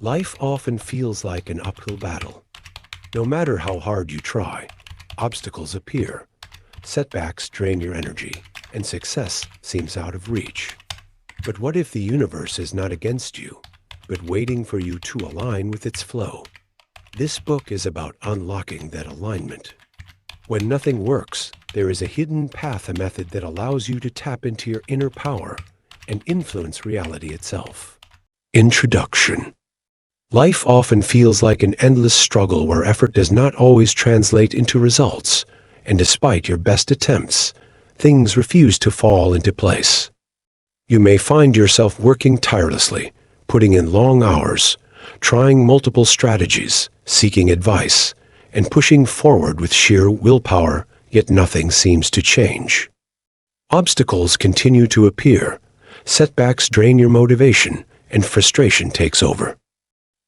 Life often feels like an uphill battle. No matter how hard you try, obstacles appear, setbacks drain your energy, and success seems out of reach. But what if the universe is not against you, but waiting for you to align with its flow? This book is about unlocking that alignment. When nothing works, there is a hidden path, a method that allows you to tap into your inner power and influence reality itself. Introduction. Life often feels like an endless struggle where effort does not always translate into results, and despite your best attempts, things refuse to fall into place. You may find yourself working tirelessly, putting in long hours, trying multiple strategies, seeking advice, and pushing forward with sheer willpower, yet nothing seems to change. Obstacles continue to appear, setbacks drain your motivation, and frustration takes over.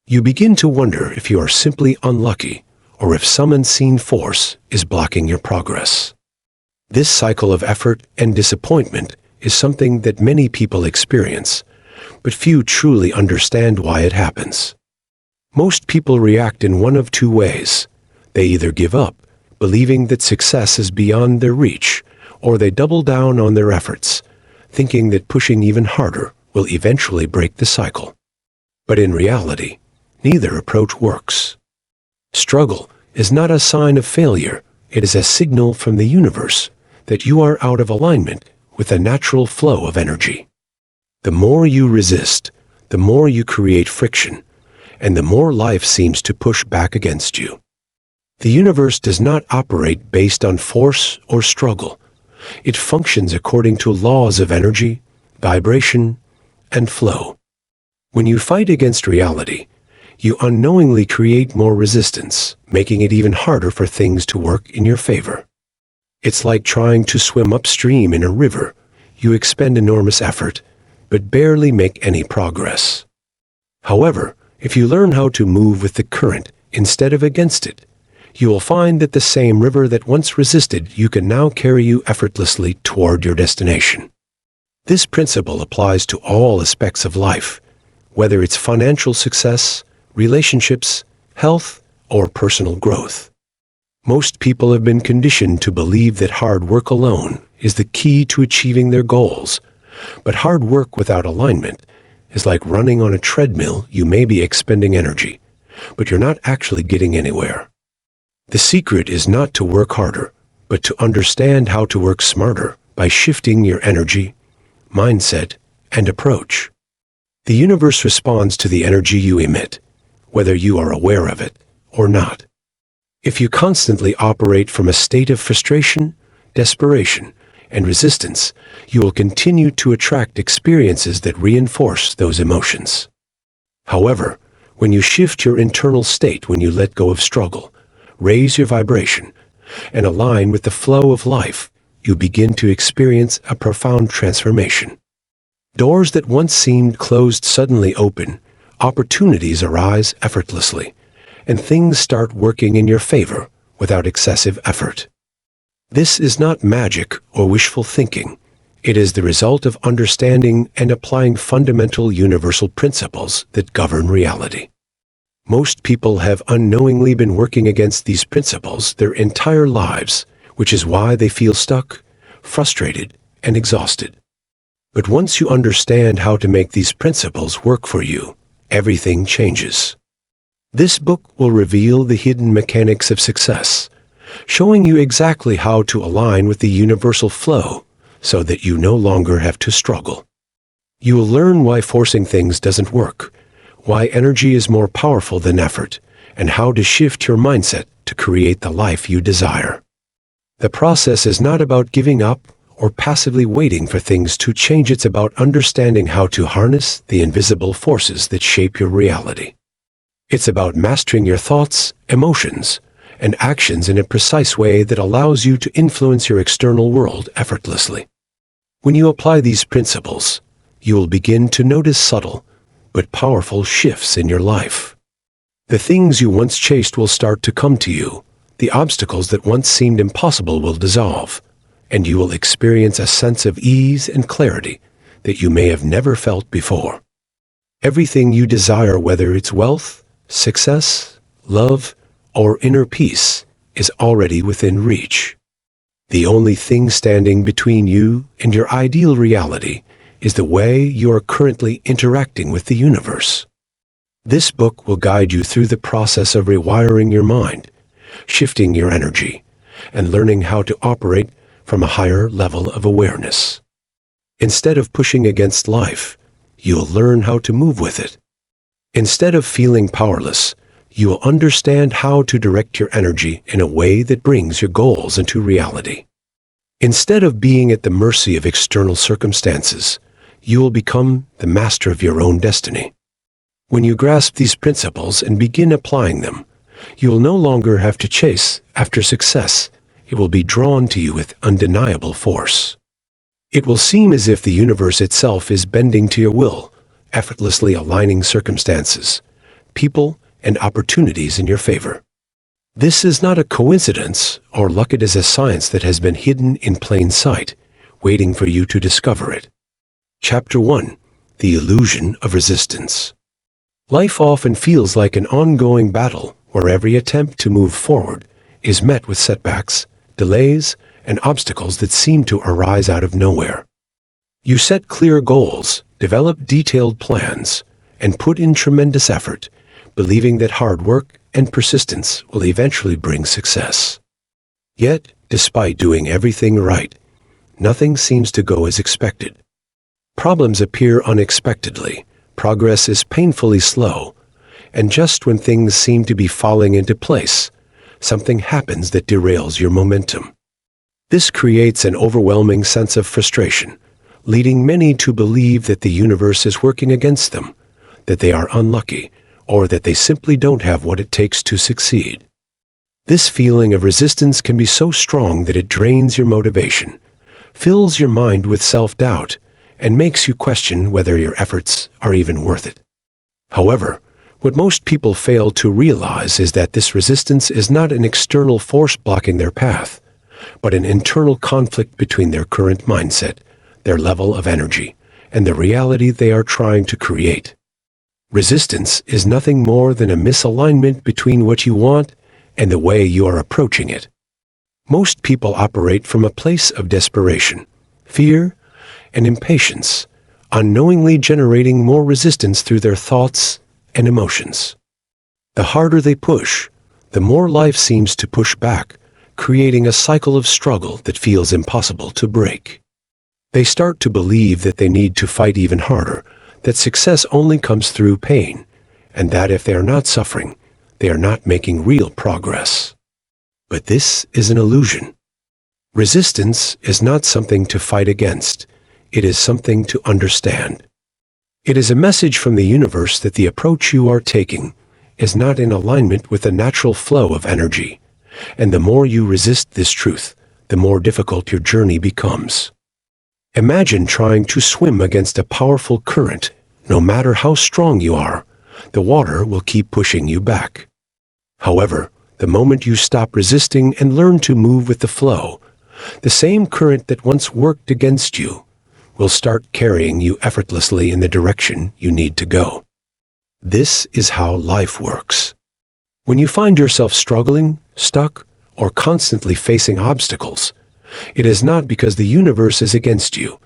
You begin to wonder if you are simply unlucky or if some unseen force is blocking your progress. This cycle of effort and disappointment is something that many people experience, but few truly understand why it happens. Most people react in one of two ways. They either give up, believing that success is beyond their reach, or they double down on their efforts, thinking that pushing even harder will eventually break the cycle. But in reality, neither approach works. Struggle is not a sign of failure. It is a signal from the universe that you are out of alignment with the natural flow of energy. The more you resist, the more you create friction, and the more life seems to push back against you. The universe does not operate based on force or struggle. It functions according to laws of energy, vibration, and flow. When you fight against reality, you unknowingly create more resistance, making it even harder for things to work in your favor. It's like trying to swim upstream in a river. You expend enormous effort, but barely make any progress. However, if you learn how to move with the current instead of against it, you will find that the same river that once resisted you can now carry you effortlessly toward your destination. This principle applies to all aspects of life, whether it's financial success, relationships, health, or personal growth. Most people have been conditioned to believe that hard work alone is the key to achieving their goals, but hard work without alignment is like running on a treadmill. You may be expending energy, but you're not actually getting anywhere. The secret is not to work harder, but to understand how to work smarter by shifting your energy, mindset, and approach. The universe responds to the energy you emit, whether you are aware of it or not. If you constantly operate from a state of frustration, desperation, and resistance, you will continue to attract experiences that reinforce those emotions. However, when you shift your internal state, when you let go of struggle, raise your vibration, and align with the flow of life, you begin to experience a profound transformation. Doors that once seemed closed suddenly open, opportunities arise effortlessly, and things start working in your favor without excessive effort. This is not magic or wishful thinking. It is the result of understanding and applying fundamental universal principles that govern reality. Most people have unknowingly been working against these principles their entire lives, which is why they feel stuck, frustrated, and exhausted. But once you understand how to make these principles work for you, everything changes. This book will reveal the hidden mechanics of success, showing you exactly how to align with the universal flow so that you no longer have to struggle. You will learn why forcing things doesn't work, why energy is more powerful than effort, and how to shift your mindset to create the life you desire. The process is not about giving up or passively waiting for things to change. It's about understanding how to harness the invisible forces that shape your reality. It's about mastering your thoughts, emotions, and actions in a precise way that allows you to influence your external world effortlessly. When you apply these principles, you will begin to notice subtle but powerful shifts in your life. The things you once chased will start to come to you. The obstacles that once seemed impossible will dissolve, and you will experience a sense of ease and clarity that you may have never felt before. Everything you desire, whether it's wealth, success, love, or inner peace, is already within reach. The only thing standing between you and your ideal reality is the way you are currently interacting with the universe. This book will guide you through the process of rewiring your mind, shifting your energy, and learning how to operate from a higher level of awareness. Instead of pushing against life, you'll learn how to move with it. Instead of feeling powerless, you will understand how to direct your energy in a way that brings your goals into reality. Instead of being at the mercy of external circumstances, you will become the master of your own destiny. When you grasp these principles and begin applying them, you will no longer have to chase after success. It will be drawn to you with undeniable force. It will seem as if the universe itself is bending to your will, effortlessly aligning circumstances, people, and opportunities in your favor. This is not a coincidence or luck. It is a science that has been hidden in plain sight, waiting for you to discover it. Chapter 1. The Illusion of Resistance. Life often feels like an ongoing battle where every attempt to move forward is met with setbacks, delays, and obstacles that seem to arise out of nowhere. You set clear goals, develop detailed plans, and put in tremendous effort, believing that hard work and persistence will eventually bring success. Yet, despite doing everything right, nothing seems to go as expected. Problems appear unexpectedly, progress is painfully slow, and just when things seem to be falling into place, something happens that derails your momentum. This creates an overwhelming sense of frustration, leading many to believe that the universe is working against them, that they are unlucky, or that they simply don't have what it takes to succeed. This feeling of resistance can be so strong that it drains your motivation, fills your mind with self-doubt, and makes you question whether your efforts are even worth it. However, what most people fail to realize is that this resistance is not an external force blocking their path, but an internal conflict between their current mindset, their level of energy, and the reality they are trying to create. Resistance is nothing more than a misalignment between what you want and the way you are approaching it. Most people operate from a place of desperation, fear, and impatience, unknowingly generating more resistance through their thoughts and emotions. The harder they push, the more life seems to push back, creating a cycle of struggle that feels impossible to break. They start to believe that they need to fight even harder, that success only comes through pain, and that if they are not suffering, they are not making real progress. But this is an illusion. Resistance is not something to fight against. It is something to understand. It is a message from the universe that the approach you are taking is not in alignment with the natural flow of energy, and the more you resist this truth, the more difficult your journey becomes. Imagine trying to swim against a powerful current. No matter how strong you are, the water will keep pushing you back. However, the moment you stop resisting and learn to move with the flow, the same current that once worked against you will start carrying you effortlessly in the direction you need to go. This is how life works. When you find yourself struggling, stuck, or constantly facing obstacles, it is not because the universe is against you.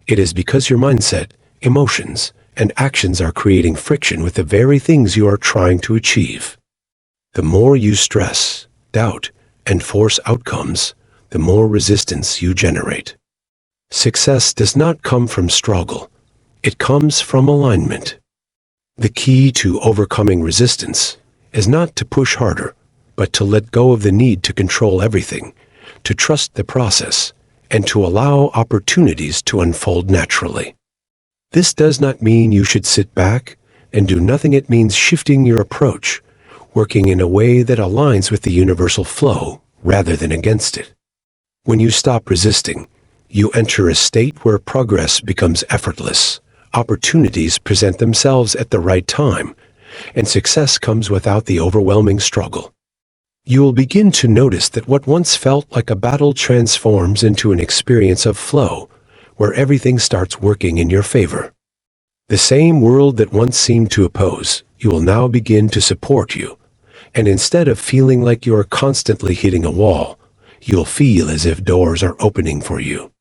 It is because your mindset, emotions, and actions are creating friction with the very things you are trying to achieve. The more you stress, doubt, and force outcomes, the more resistance you generate. Success does not come from struggle. It comes from alignment. The key to overcoming resistance is not to push harder, but to let go of the need to control everything, to trust the process, and to allow opportunities to unfold naturally. This does not mean you should sit back and do nothing. It means shifting your approach, working in a way that aligns with the universal flow rather than against it. When you stop resisting, you enter a state where progress becomes effortless, opportunities present themselves at the right time, and success comes without the overwhelming struggle. You will begin to notice that what once felt like a battle transforms into an experience of flow, where everything starts working in your favor. The same world that once seemed to oppose you will now begin to support you. And instead of feeling like you are constantly hitting a wall, you'll feel as if doors are opening for you.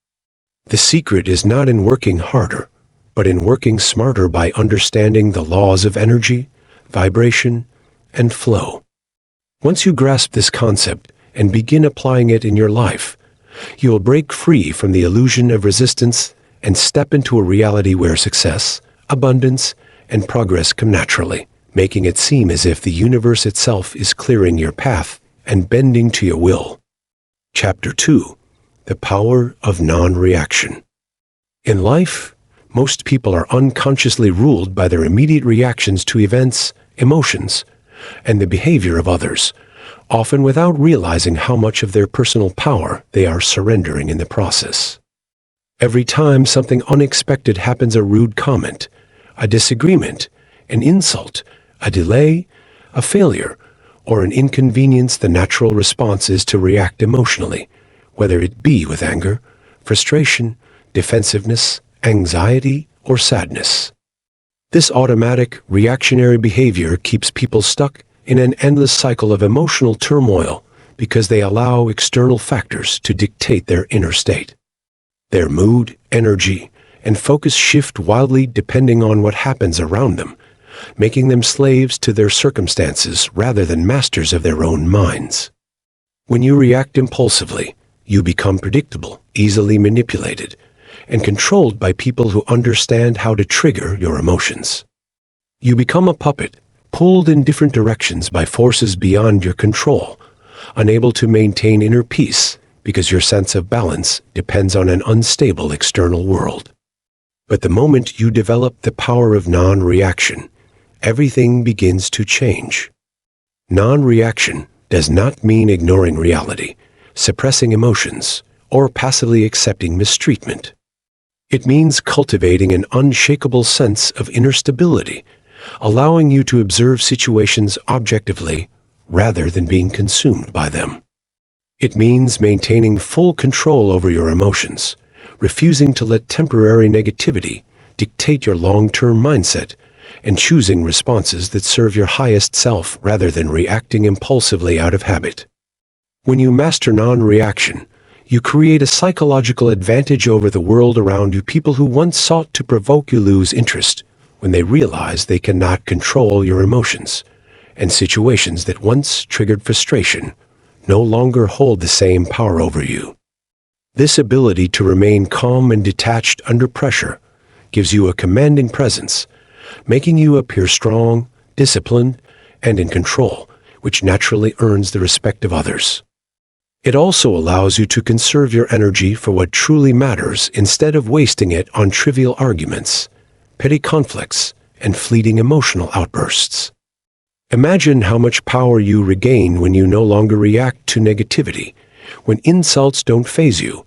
The secret is not in working harder, but in working smarter by understanding the laws of energy, vibration, and flow. Once you grasp this concept and begin applying it in your life, you will break free from the illusion of resistance and step into a reality where success, abundance, and progress come naturally, making it seem as if the universe itself is clearing your path and bending to your will. Chapter 2. The Power of Non-Reaction. In life, most people are unconsciously ruled by their immediate reactions to events, emotions, and the behavior of others, often without realizing how much of their personal power they are surrendering in the process. Every time something unexpected happens, a rude comment, a disagreement, an insult, a delay, a failure, or an inconvenience, the natural response is to react emotionally, whether it be with anger, frustration, defensiveness, anxiety, or sadness. This automatic, reactionary behavior keeps people stuck in an endless cycle of emotional turmoil because they allow external factors to dictate their inner state. Their mood, energy, and focus shift wildly depending on what happens around them, making them slaves to their circumstances rather than masters of their own minds. When you react impulsively, you become predictable, easily manipulated, and controlled by people who understand how to trigger your emotions. You become a puppet, pulled in different directions by forces beyond your control, unable to maintain inner peace because your sense of balance depends on an unstable external world. But the moment you develop the power of non-reaction, everything begins to change. Non-reaction does not mean ignoring reality, suppressing emotions, or passively accepting mistreatment. It means cultivating an unshakable sense of inner stability, allowing you to observe situations objectively rather than being consumed by them. It means maintaining full control over your emotions, refusing to let temporary negativity dictate your long-term mindset, and choosing responses that serve your highest self rather than reacting impulsively out of habit. When you master non-reaction, you create a psychological advantage over the world around you. People who once sought to provoke you lose interest when they realize they cannot control your emotions, and situations that once triggered frustration no longer hold the same power over you. This ability to remain calm and detached under pressure gives you a commanding presence, making you appear strong, disciplined, and in control, which naturally earns the respect of others. It also allows you to conserve your energy for what truly matters instead of wasting it on trivial arguments, petty conflicts, and fleeting emotional outbursts. Imagine how much power you regain when you no longer react to negativity, when insults don't faze you,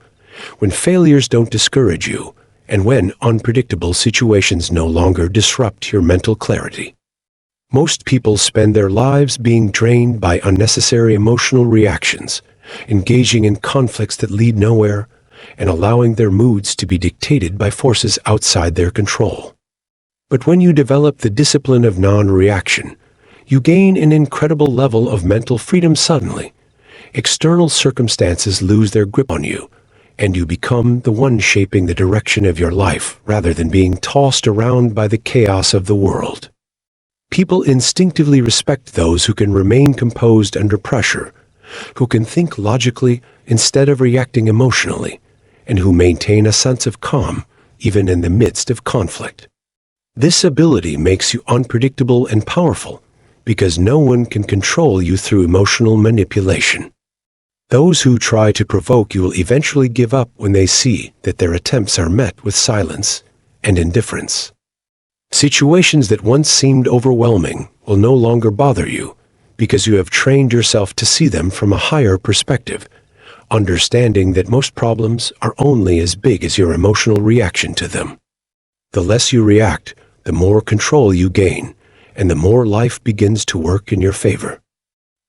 when failures don't discourage you, and when unpredictable situations no longer disrupt your mental clarity. Most people spend their lives being drained by unnecessary emotional reactions, engaging in conflicts that lead nowhere, and allowing their moods to be dictated by forces outside their control. But when you develop the discipline of non-reaction, you gain an incredible level of mental freedom suddenly. External circumstances lose their grip on you, and you become the one shaping the direction of your life rather than being tossed around by the chaos of the world. People instinctively respect those who can remain composed under pressure, who can think logically instead of reacting emotionally, and who maintain a sense of calm even in the midst of conflict. This ability makes you unpredictable and powerful because no one can control you through emotional manipulation. Those who try to provoke you will eventually give up when they see that their attempts are met with silence and indifference. Situations that once seemed overwhelming will no longer bother you because you have trained yourself to see them from a higher perspective, understanding that most problems are only as big as your emotional reaction to them. The less you react, the more control you gain, and the more life begins to work in your favor.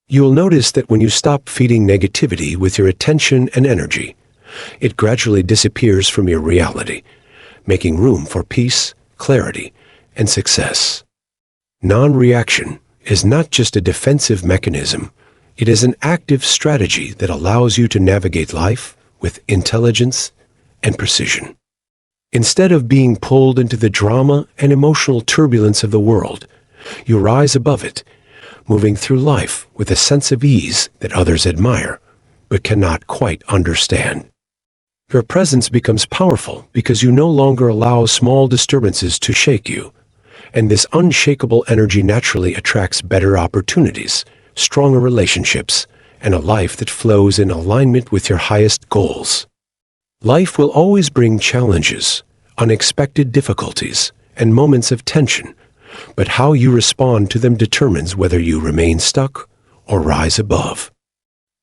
You'll notice that when you stop feeding negativity with your attention and energy, it gradually disappears from your reality, making room for peace, clarity, and success. Non-reaction is not just a defensive mechanism, it is an active strategy that allows you to navigate life with intelligence and precision. Instead of being pulled into the drama and emotional turbulence of the world, you rise above it, moving through life with a sense of ease that others admire, but cannot quite understand. Your presence becomes powerful because you no longer allow small disturbances to shake you, and this unshakable energy naturally attracts better opportunities, stronger relationships, and a life that flows in alignment with your highest goals. Life will always bring challenges, unexpected difficulties, and moments of tension, but how you respond to them determines whether you remain stuck or rise above.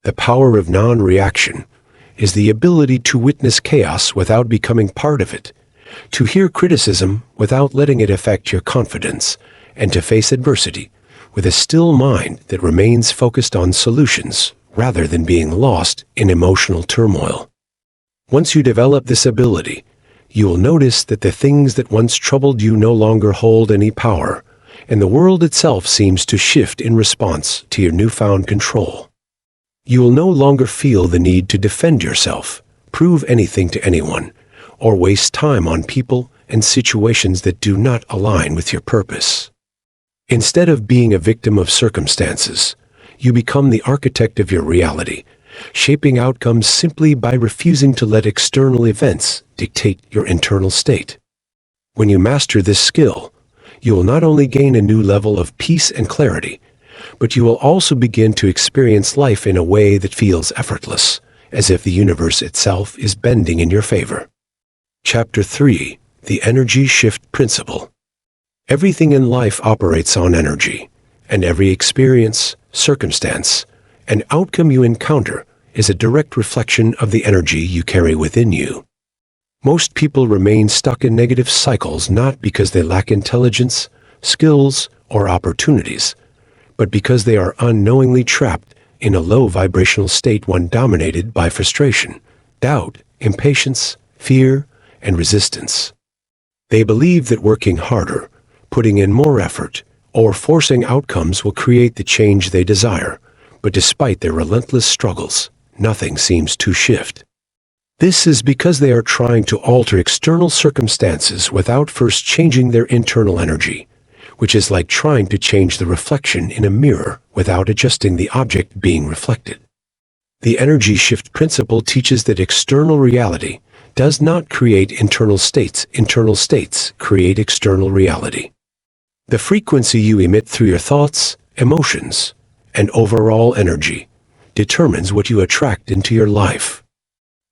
The power of non-reaction is the ability to witness chaos without becoming part of it, to hear criticism without letting it affect your confidence, and to face adversity with a still mind that remains focused on solutions rather than being lost in emotional turmoil. Once you develop this ability, you will notice that the things that once troubled you no longer hold any power, and the world itself seems to shift in response to your newfound control. You will no longer feel the need to defend yourself, prove anything to anyone, or waste time on people and situations that do not align with your purpose. Instead of being a victim of circumstances, you become the architect of your reality, shaping outcomes simply by refusing to let external events dictate your internal state. When you master this skill, you will not only gain a new level of peace and clarity, but you will also begin to experience life in a way that feels effortless, as if the universe itself is bending in your favor. Chapter 3: The Energy Shift Principle. Everything in life operates on energy, and every experience, circumstance, and outcome you encounter is a direct reflection of the energy you carry within you. Most people remain stuck in negative cycles not because they lack intelligence, skills, or opportunities, but because they are unknowingly trapped in a low vibrational state, one dominated by frustration, doubt, impatience, fear, and resistance. They believe that working harder, putting in more effort, or forcing outcomes will create the change they desire, but despite their relentless struggles, nothing seems to shift. This is because they are trying to alter external circumstances without first changing their internal energy, which is like trying to change the reflection in a mirror without adjusting the object being reflected. The energy shift principle teaches that external reality does not create internal states. Internal states create external reality. The frequency you emit through your thoughts, emotions, and overall energy determines what you attract into your life.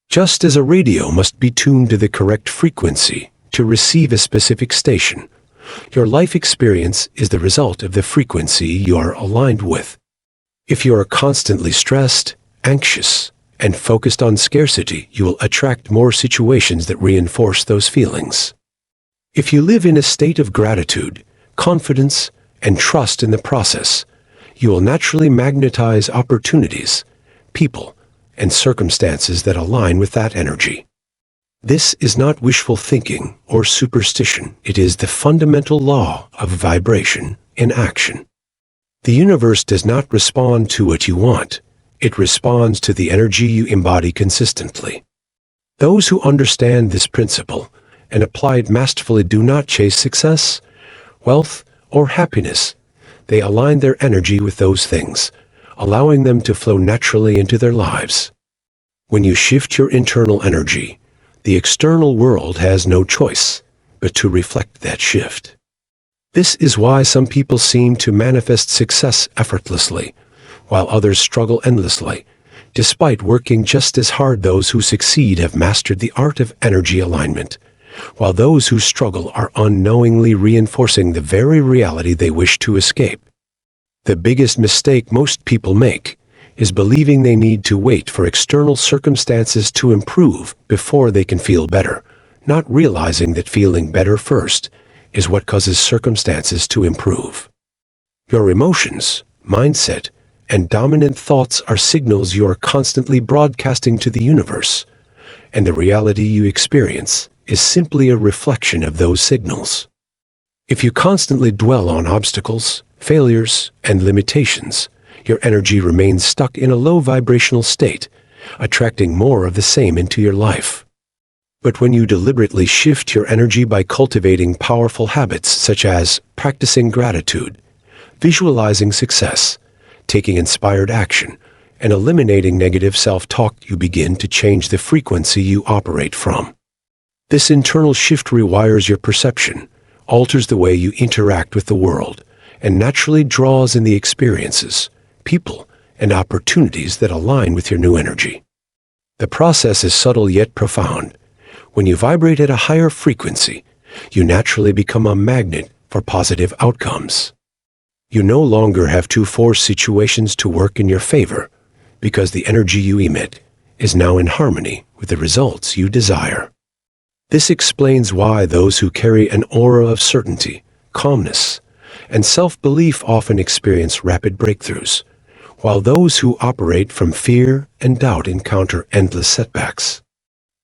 Just as a radio must be tuned to the correct frequency to receive a specific station, your life experience is the result of the frequency you are aligned with. If you are constantly stressed, anxious, and focused on scarcity, you will attract more situations that reinforce those feelings. If you live in a state of gratitude, confidence, and trust in the process, you will naturally magnetize opportunities, people, and circumstances that align with that energy. This is not wishful thinking or superstition. It is the fundamental law of vibration in action. The universe does not respond to what you want. It responds to the energy you embody consistently. Those who understand this principle and apply it masterfully do not chase success, wealth, or happiness. They align their energy with those things, allowing them to flow naturally into their lives. When you shift your internal energy, the external world has no choice but to reflect that shift. This is why some people seem to manifest success effortlessly, while others struggle endlessly. Despite working just as hard, those who succeed have mastered the art of energy alignment, while those who struggle are unknowingly reinforcing the very reality they wish to escape. The biggest mistake most people make is believing they need to wait for external circumstances to improve before they can feel better, not realizing that feeling better first is what causes circumstances to improve. Your emotions, mindset, and dominant thoughts are signals you are constantly broadcasting to the universe, and the reality you experience is simply a reflection of those signals. If you constantly dwell on obstacles, failures, and limitations, your energy remains stuck in a low vibrational state, attracting more of the same into your life. But when you deliberately shift your energy by cultivating powerful habits such as practicing gratitude, visualizing success, taking inspired action, and eliminating negative self-talk, you begin to change the frequency you operate from. This internal shift rewires your perception, alters the way you interact with the world, and naturally draws in the experiences, people, and opportunities that align with your new energy. The process is subtle yet profound. When you vibrate at a higher frequency, you naturally become a magnet for positive outcomes. You no longer have to force situations to work in your favor, because the energy you emit is now in harmony with the results you desire. This explains why those who carry an aura of certainty, calmness, and self-belief often experience rapid breakthroughs, while those who operate from fear and doubt encounter endless setbacks.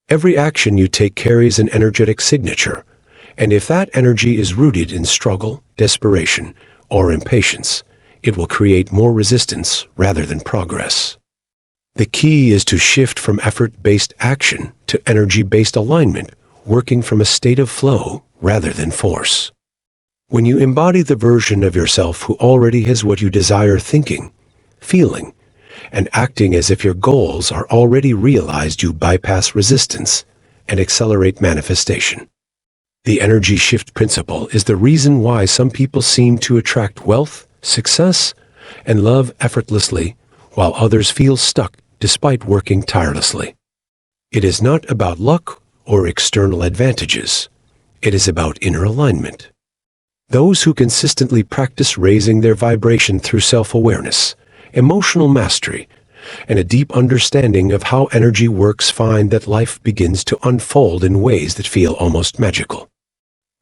Every action you take carries an energetic signature, and if that energy is rooted in struggle, desperation, or impatience, it will create more resistance rather than progress. The key is to shift from effort-based action to energy-based alignment, working from a state of flow rather than force. When you embody the version of yourself who already has what you desire, thinking, feeling, and acting as if your goals are already realized, you bypass resistance and accelerate manifestation. The energy shift principle is the reason why some people seem to attract wealth, success, and love effortlessly, while others feel stuck despite working tirelessly. It is not about luck or external advantages. It is about inner alignment. Those who consistently practice raising their vibration through self-awareness, emotional mastery, and a deep understanding of how energy works find that life begins to unfold in ways that feel almost magical.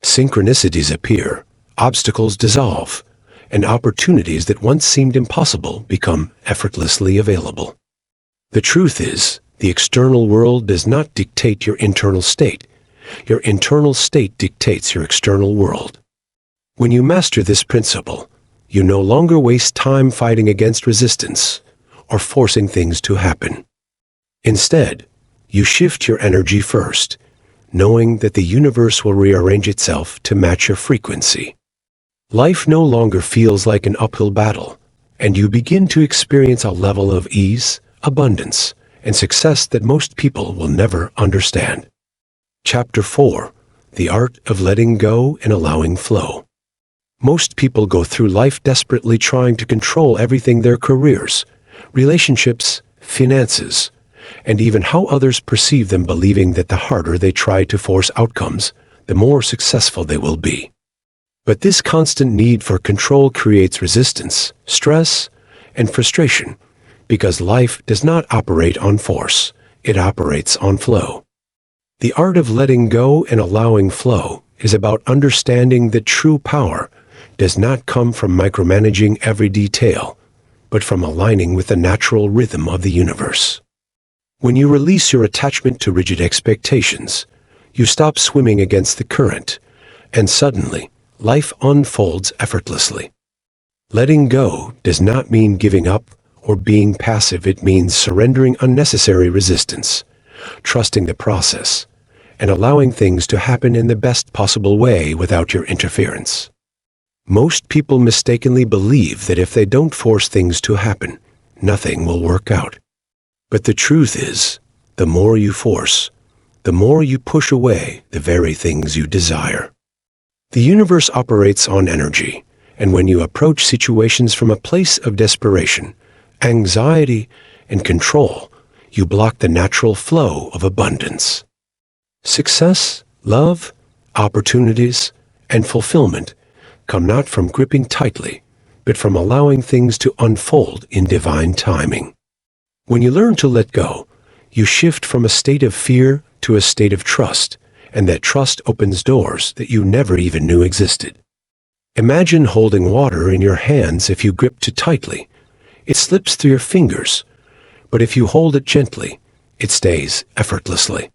Synchronicities appear, obstacles dissolve, and opportunities that once seemed impossible become effortlessly available. The truth is, the external world does not dictate your internal state. Your internal state dictates your external world. When you master this principle, you no longer waste time fighting against resistance or forcing things to happen. Instead, you shift your energy first, knowing that the universe will rearrange itself to match your frequency. Life no longer feels like an uphill battle, and you begin to experience a level of ease, abundance, and success that most people will never understand. Chapter 4: The Art of Letting Go and Allowing Flow. Most people go through life desperately trying to control everything: their careers, relationships, finances, and even how others perceive them, believing that the harder they try to force outcomes, the more successful they will be. But this constant need for control creates resistance, stress, and frustration, because life does not operate on force, it operates on flow. The art of letting go and allowing flow is about understanding that true power does not come from micromanaging every detail, but from aligning with the natural rhythm of the universe. When you release your attachment to rigid expectations, you stop swimming against the current, and suddenly, life unfolds effortlessly. Letting go does not mean giving up or being passive. It means surrendering unnecessary resistance, trusting the process, and allowing things to happen in the best possible way without your interference. Most people mistakenly believe that if they don't force things to happen, nothing will work out. But the truth is, the more you force, the more you push away the very things you desire. The universe operates on energy, and when you approach situations from a place of desperation, anxiety, and control, you block the natural flow of abundance. Success, love, opportunities, and fulfillment come not from gripping tightly, but from allowing things to unfold in divine timing. When you learn to let go, you shift from a state of fear to a state of trust, and that trust opens doors that you never even knew existed. Imagine holding water in your hands. If you grip too tightly, it slips through your fingers, but if you hold it gently, it stays effortlessly.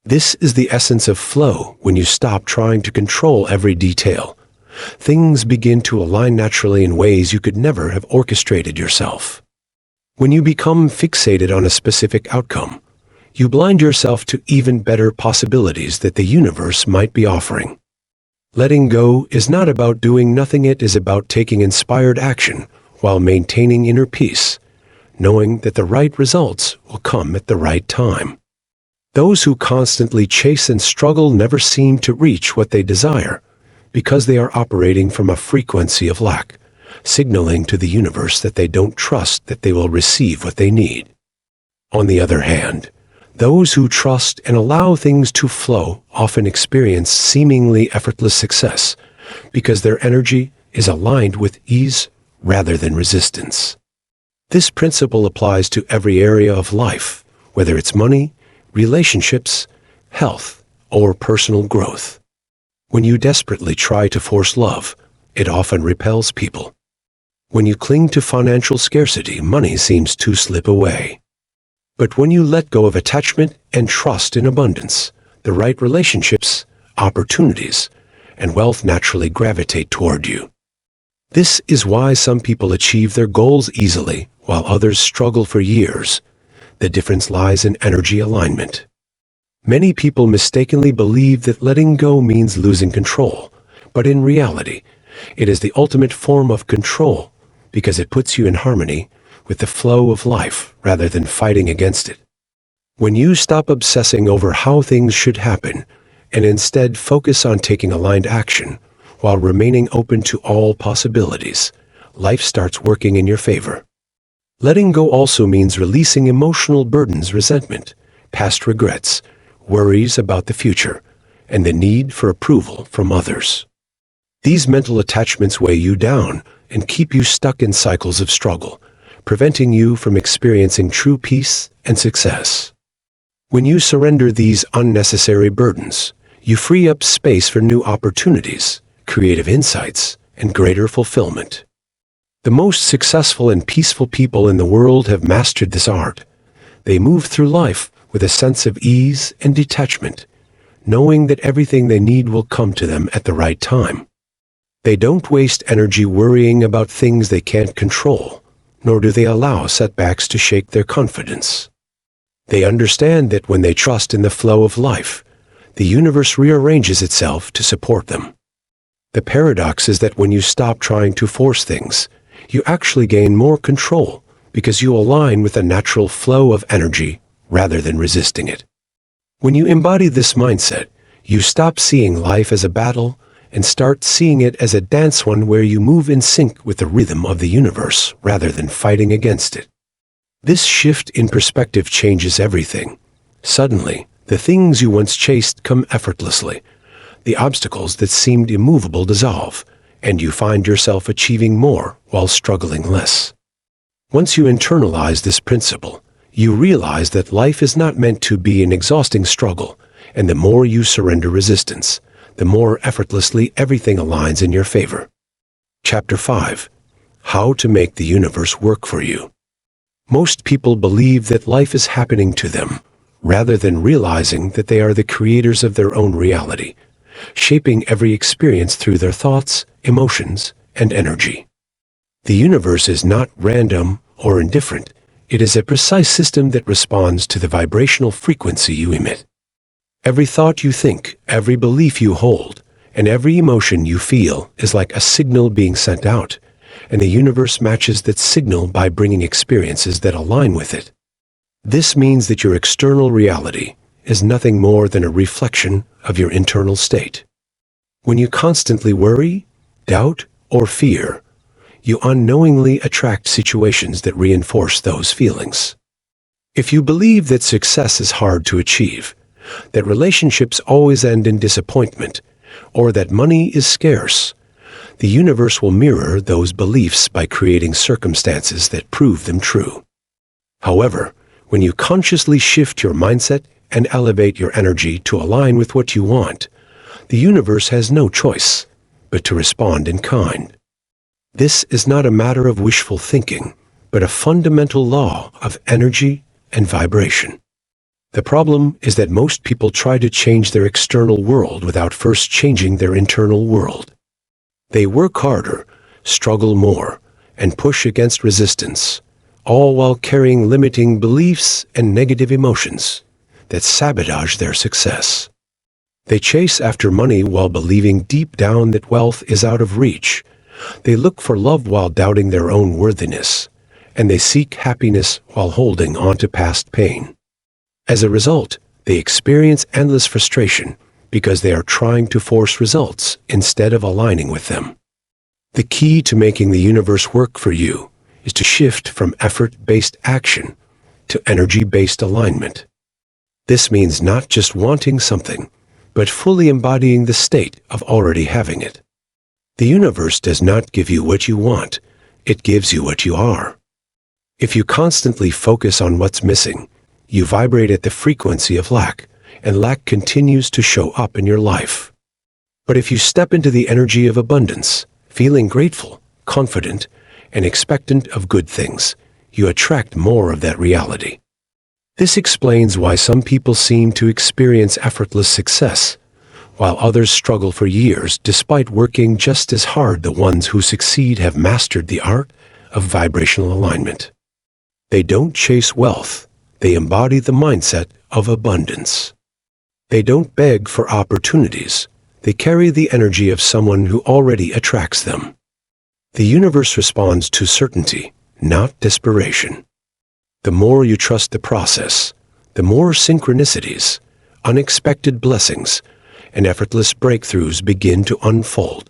This is the essence of flow when you stop trying to control every detail, things begin to align naturally in ways you could never have orchestrated yourself. When you become fixated on a specific outcome, you blind yourself to even better possibilities that the universe might be offering. Letting go is not about doing nothing, it is about taking inspired action while maintaining inner peace, knowing that the right results will come at the right time. Those who constantly chase and struggle never seem to reach what they desire, because they are operating from a frequency of lack, signaling to the universe that they don't trust that they will receive what they need. On the other hand, those who trust and allow things to flow often experience seemingly effortless success, because their energy is aligned with ease rather than resistance. This principle applies to every area of life, whether it's money, relationships, health, or personal growth. When you desperately try to force love, it often repels people. When you cling to financial scarcity, money seems to slip away. But when you let go of attachment and trust in abundance, the right relationships, opportunities, and wealth naturally gravitate toward you. This is why some people achieve their goals easily, while others struggle for years. The difference lies in energy alignment. Many people mistakenly believe that letting go means losing control, but in reality, it is the ultimate form of control because it puts you in harmony with the flow of life rather than fighting against it. When you stop obsessing over how things should happen and instead focus on taking aligned action while remaining open to all possibilities, life starts working in your favor. Letting go also means releasing emotional burdens, resentment, past regrets, worries about the future, and the need for approval from others. These mental attachments weigh you down and keep you stuck in cycles of struggle, preventing you from experiencing true peace and success. When you surrender these unnecessary burdens, you free up space for new opportunities, creative insights, and greater fulfillment. The most successful and peaceful people in the world have mastered this art. They move through life with a sense of ease and detachment, knowing that everything they need will come to them at the right time. They don't waste energy worrying about things they can't control, nor do they allow setbacks to shake their confidence. They understand that when they trust in the flow of life, the universe rearranges itself to support them. The paradox is that when you stop trying to force things, you actually gain more control because you align with a natural flow of energy rather than resisting it. When you embody this mindset, you stop seeing life as a battle and start seeing it as a dance, one where you move in sync with the rhythm of the universe rather than fighting against it. This shift in perspective changes everything. Suddenly, the things you once chased come effortlessly. The obstacles that seemed immovable dissolve, and you find yourself achieving more while struggling less. Once you internalize this principle, you realize that life is not meant to be an exhausting struggle, and the more you surrender resistance, the more effortlessly everything aligns in your favor. Chapter 5. How to make the universe work for you. Most people believe that life is happening to them, rather than realizing that they are the creators of their own reality, shaping every experience through their thoughts, emotions, and energy. The universe is not random or indifferent. It is a precise system that responds to the vibrational frequency you emit. Every thought you think, every belief you hold, and every emotion you feel is like a signal being sent out, and the universe matches that signal by bringing experiences that align with it. This means that your external reality is nothing more than a reflection of your internal state. When you constantly worry, doubt, or fear, you unknowingly attract situations that reinforce those feelings. If you believe that success is hard to achieve, that relationships always end in disappointment, or that money is scarce, the universe will mirror those beliefs by creating circumstances that prove them true. However, when you consciously shift your mindset and elevate your energy to align with what you want, the universe has no choice but to respond in kind. This is not a matter of wishful thinking, but a fundamental law of energy and vibration. The problem is that most people try to change their external world without first changing their internal world. They work harder, struggle more, and push against resistance, all while carrying limiting beliefs and negative emotions that sabotage their success. They chase after money while believing deep down that wealth is out of reach. They look for love while doubting their own worthiness, and they seek happiness while holding on to past pain. As a result, they experience endless frustration because they are trying to force results instead of aligning with them. The key to making the universe work for you is to shift from effort-based action to energy-based alignment. This means not just wanting something, but fully embodying the state of already having it. The universe does not give you what you want, it gives you what you are. If you constantly focus on what's missing, you vibrate at the frequency of lack, and lack continues to show up in your life. But if you step into the energy of abundance, feeling grateful, confident, and expectant of good things, you attract more of that reality. This explains why some people seem to experience effortless success, while others struggle for years despite working just as hard. The ones who succeed have mastered the art of vibrational alignment. They don't chase wealth, they embody the mindset of abundance. They don't beg for opportunities, they carry the energy of someone who already attracts them. The universe responds to certainty, not desperation. The more you trust the process, the more synchronicities, unexpected blessings, and effortless breakthroughs begin to unfold.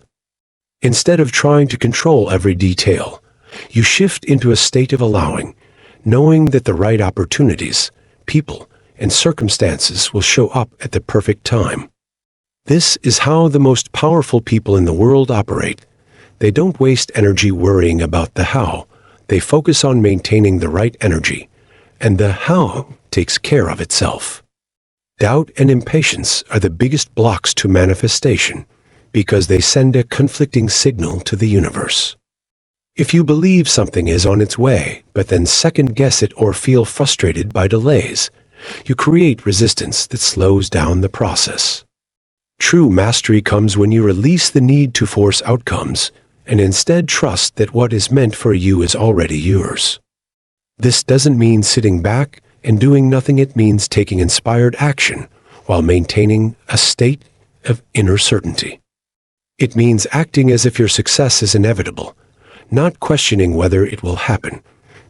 Instead of trying to control every detail, you shift into a state of allowing, knowing that the right opportunities, people, and circumstances will show up at the perfect time. This is how the most powerful people in the world operate. They don't waste energy worrying about the how. They focus on maintaining the right energy, and the how takes care of itself. Doubt and impatience are the biggest blocks to manifestation because they send a conflicting signal to the universe. If you believe something is on its way, but then second-guess it or feel frustrated by delays, you create resistance that slows down the process. True mastery comes when you release the need to force outcomes and instead trust that what is meant for you is already yours. This doesn't mean sitting back and doing nothing. It means taking inspired action while maintaining a state of inner certainty. It means acting as if your success is inevitable, not questioning whether it will happen,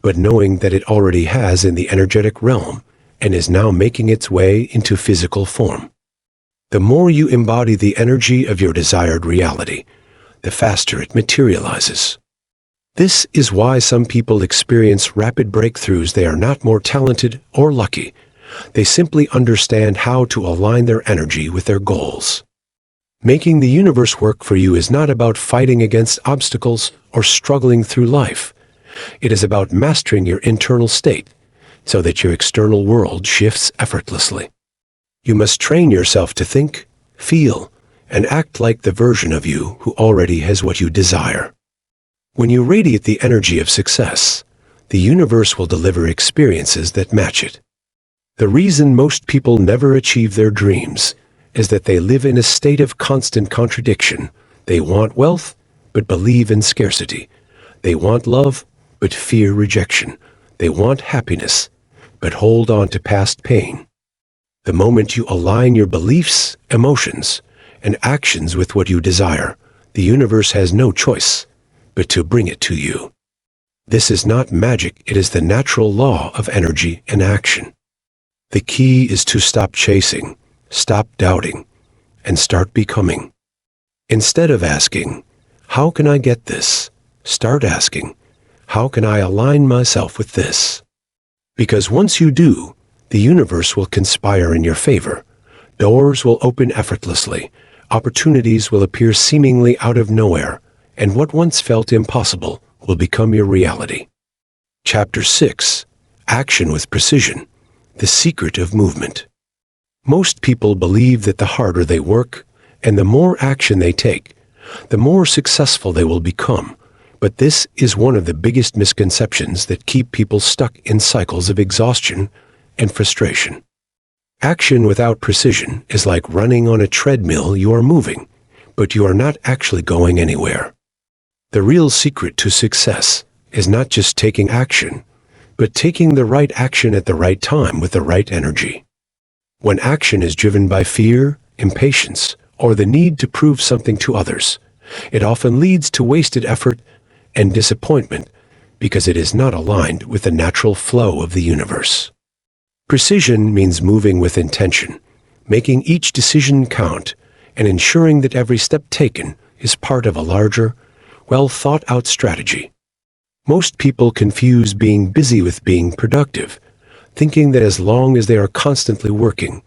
but knowing that it already has in the energetic realm and is now making its way into physical form. The more you embody the energy of your desired reality, the faster it materializes. This is why some people experience rapid breakthroughs. They are not more talented or lucky. They simply understand how to align their energy with their goals. Making the universe work for you is not about fighting against obstacles or struggling through life. It is about mastering your internal state so that your external world shifts effortlessly. You must train yourself to think, feel, and act like the version of you who already has what you desire. When you radiate the energy of success, the universe will deliver experiences that match it. The reason most people never achieve their dreams is that they live in a state of constant contradiction. They want wealth, but believe in scarcity. They want love, but fear rejection. They want happiness, but hold on to past pain. The moment you align your beliefs, emotions, and actions with what you desire, the universe has no choice but to bring it to you. This is not magic, it is the natural law of energy and action. The key is to stop chasing, stop doubting, and start becoming. Instead of asking, "How can I get this?" start asking, "How can I align myself with this?" Because once you do, the universe will conspire in your favor. Doors will open effortlessly, opportunities will appear seemingly out of nowhere, and what once felt impossible will become your reality. Chapter 6: Action with Precision, the Secret of Movement. Most people believe that the harder they work and the more action they take, the more successful they will become. But this is one of the biggest misconceptions that keep people stuck in cycles of exhaustion and frustration. Action without precision is like running on a treadmill. You are moving, but you are not actually going anywhere. The real secret to success is not just taking action, but taking the right action at the right time with the right energy. When action is driven by fear, impatience, or the need to prove something to others, it often leads to wasted effort and disappointment because it is not aligned with the natural flow of the universe. Precision means moving with intention, making each decision count, and ensuring that every step taken is part of a larger, well-thought-out strategy. Most people confuse being busy with being productive, thinking that as long as they are constantly working,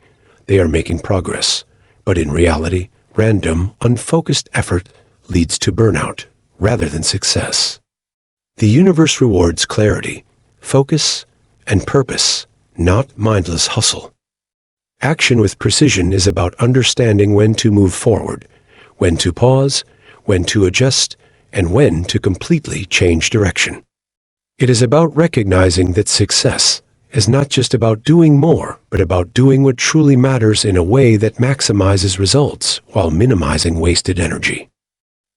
they are making progress. But in reality, random, unfocused effort leads to burnout rather than success. The universe rewards clarity, focus, and purpose, not mindless hustle. Action with precision is about understanding when to move forward, when to pause, when to adjust, and when to completely change direction. It is about recognizing that success is not just about doing more, but about doing what truly matters in a way that maximizes results while minimizing wasted energy.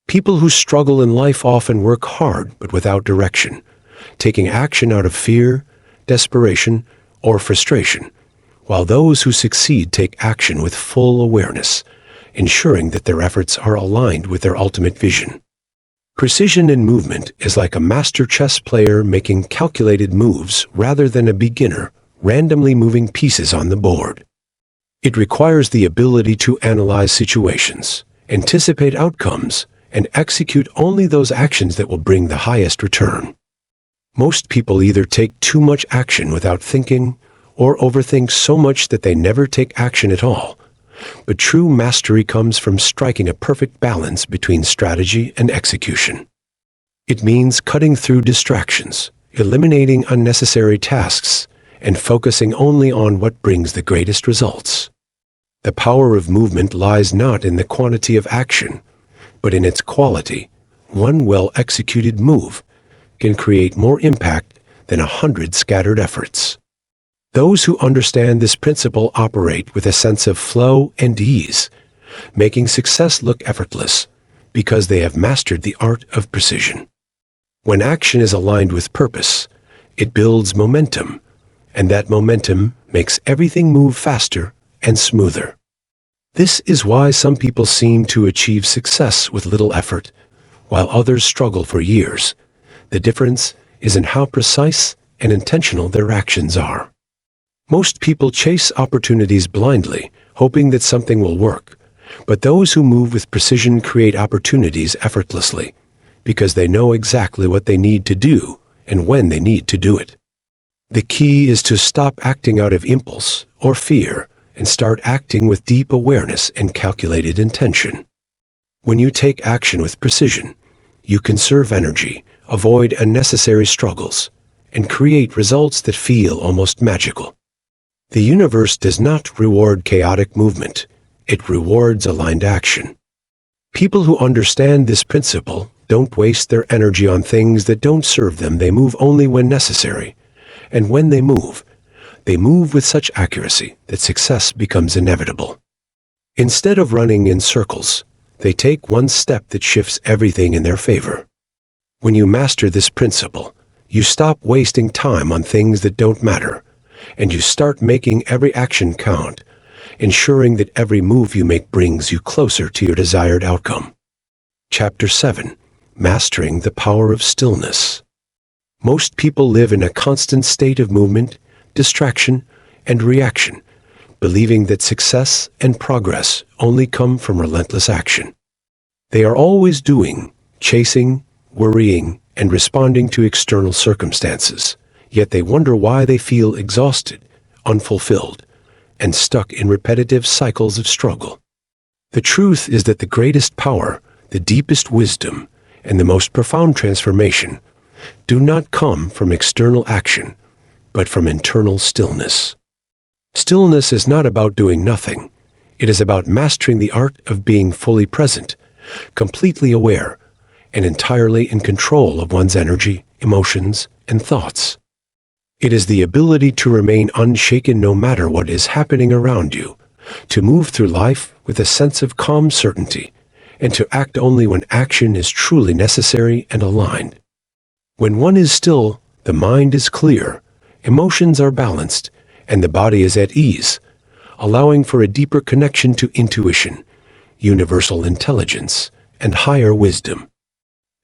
People who struggle in life often work hard but without direction, taking action out of fear, desperation, or frustration, while those who succeed take action with full awareness, ensuring that their efforts are aligned with their ultimate vision. Precision in movement is like a master chess player making calculated moves rather than a beginner randomly moving pieces on the board. It requires the ability to analyze situations, anticipate outcomes, and execute only those actions that will bring the highest return. Most people either take too much action without thinking or overthink so much that they never take action at all. But true mastery comes from striking a perfect balance between strategy and execution. It means cutting through distractions, eliminating unnecessary tasks, and focusing only on what brings the greatest results. The power of movement lies not in the quantity of action, but in its quality. One well-executed move can create more impact than 100 scattered efforts. Those who understand this principle operate with a sense of flow and ease, making success look effortless because they have mastered the art of precision. When action is aligned with purpose, it builds momentum, and that momentum makes everything move faster and smoother. This is why some people seem to achieve success with little effort, while others struggle for years. The difference is in how precise and intentional their actions are. Most people chase opportunities blindly, hoping that something will work, but those who move with precision create opportunities effortlessly, because they know exactly what they need to do and when they need to do it. The key is to stop acting out of impulse or fear and start acting with deep awareness and calculated intention. When you take action with precision, you conserve energy, avoid unnecessary struggles, and create results that feel almost magical. The universe does not reward chaotic movement. It rewards aligned action. People who understand this principle don't waste their energy on things that don't serve them. They move only when necessary. And when they move with such accuracy that success becomes inevitable. Instead of running in circles, they take one step that shifts everything in their favor. When you master this principle, you stop wasting time on things that don't matter, and you start making every action count, ensuring that every move you make brings you closer to your desired outcome. Chapter 7. Mastering the Power of Stillness. Most people live in a constant state of movement, distraction, and reaction, believing that success and progress only come from relentless action. They are always doing, chasing, worrying, and responding to external circumstances, yet they wonder why they feel exhausted, unfulfilled, and stuck in repetitive cycles of struggle. The truth is that the greatest power, the deepest wisdom, and the most profound transformation do not come from external action, but from internal stillness. Stillness is not about doing nothing. It is about mastering the art of being fully present, completely aware, and entirely in control of one's energy, emotions, and thoughts. It is the ability to remain unshaken no matter what is happening around you, to move through life with a sense of calm certainty, and to act only when action is truly necessary and aligned. When one is still, the mind is clear, emotions are balanced, and the body is at ease, allowing for a deeper connection to intuition, universal intelligence, and higher wisdom.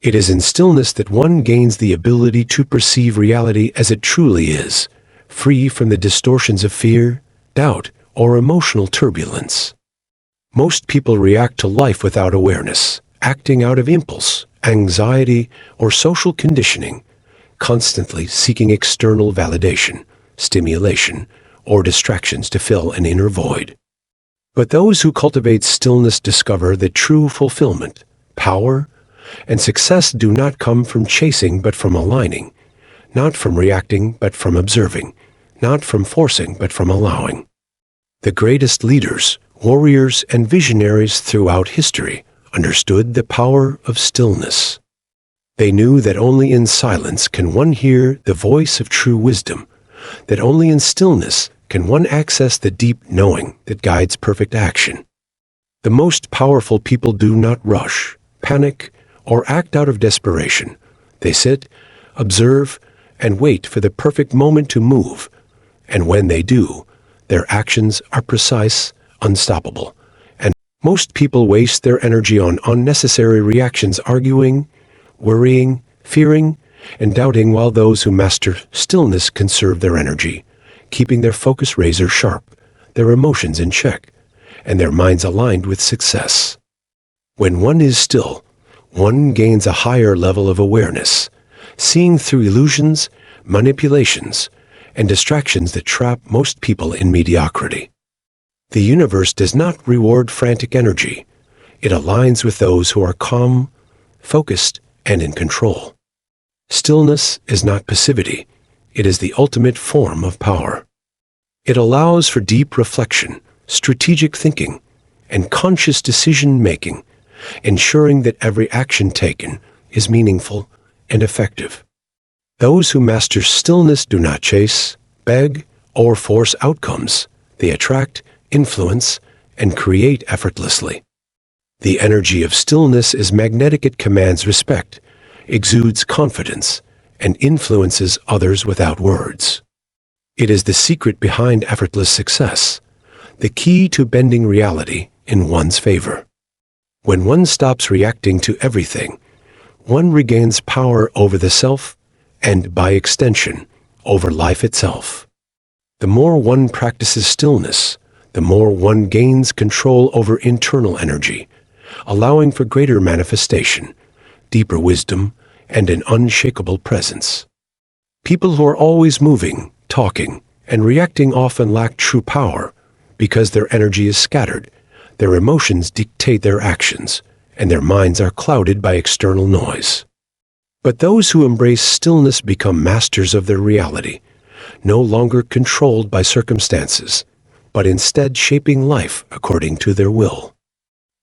It is in stillness that one gains the ability to perceive reality as it truly is, free from the distortions of fear, doubt, or emotional turbulence. Most people react to life without awareness, acting out of impulse, anxiety, or social conditioning, constantly seeking external validation, stimulation, or distractions to fill an inner void. But those who cultivate stillness discover that true fulfillment, power, and success do not come from chasing but from aligning, not from reacting but from observing, not from forcing but from allowing. The greatest leaders, warriors, and visionaries throughout history understood the power of stillness. They knew that only in silence can one hear the voice of true wisdom, that only in stillness can one access the deep knowing that guides perfect action. The most powerful people do not rush, panic, or act out of desperation. They sit, observe, and wait for the perfect moment to move, and when they do, their actions are precise, unstoppable, and most people waste their energy on unnecessary reactions, arguing, worrying, fearing, and doubting, while those who master stillness conserve their energy, keeping their focus razor sharp, their emotions in check, and their minds aligned with success. When one is still, one gains a higher level of awareness, seeing through illusions, manipulations, and distractions that trap most people in mediocrity. The universe does not reward frantic energy. It aligns with those who are calm, focused, and in control. Stillness is not passivity. It is the ultimate form of power. It allows for deep reflection, strategic thinking, and conscious decision-making, ensuring that every action taken is meaningful and effective. Those who master stillness do not chase, beg, or force outcomes. They attract, influence, and create effortlessly. The energy of stillness is magnetic. It commands respect, exudes confidence, and influences others without words. It is the secret behind effortless success, the key to bending reality in one's favor. When one stops reacting to everything, one regains power over the self and, by extension, over life itself. The more one practices stillness, the more one gains control over internal energy, allowing for greater manifestation, deeper wisdom, and an unshakable presence. People who are always moving, talking, and reacting often lack true power because their energy is scattered, their emotions dictate their actions, and their minds are clouded by external noise. But those who embrace stillness become masters of their reality, no longer controlled by circumstances, but instead shaping life according to their will.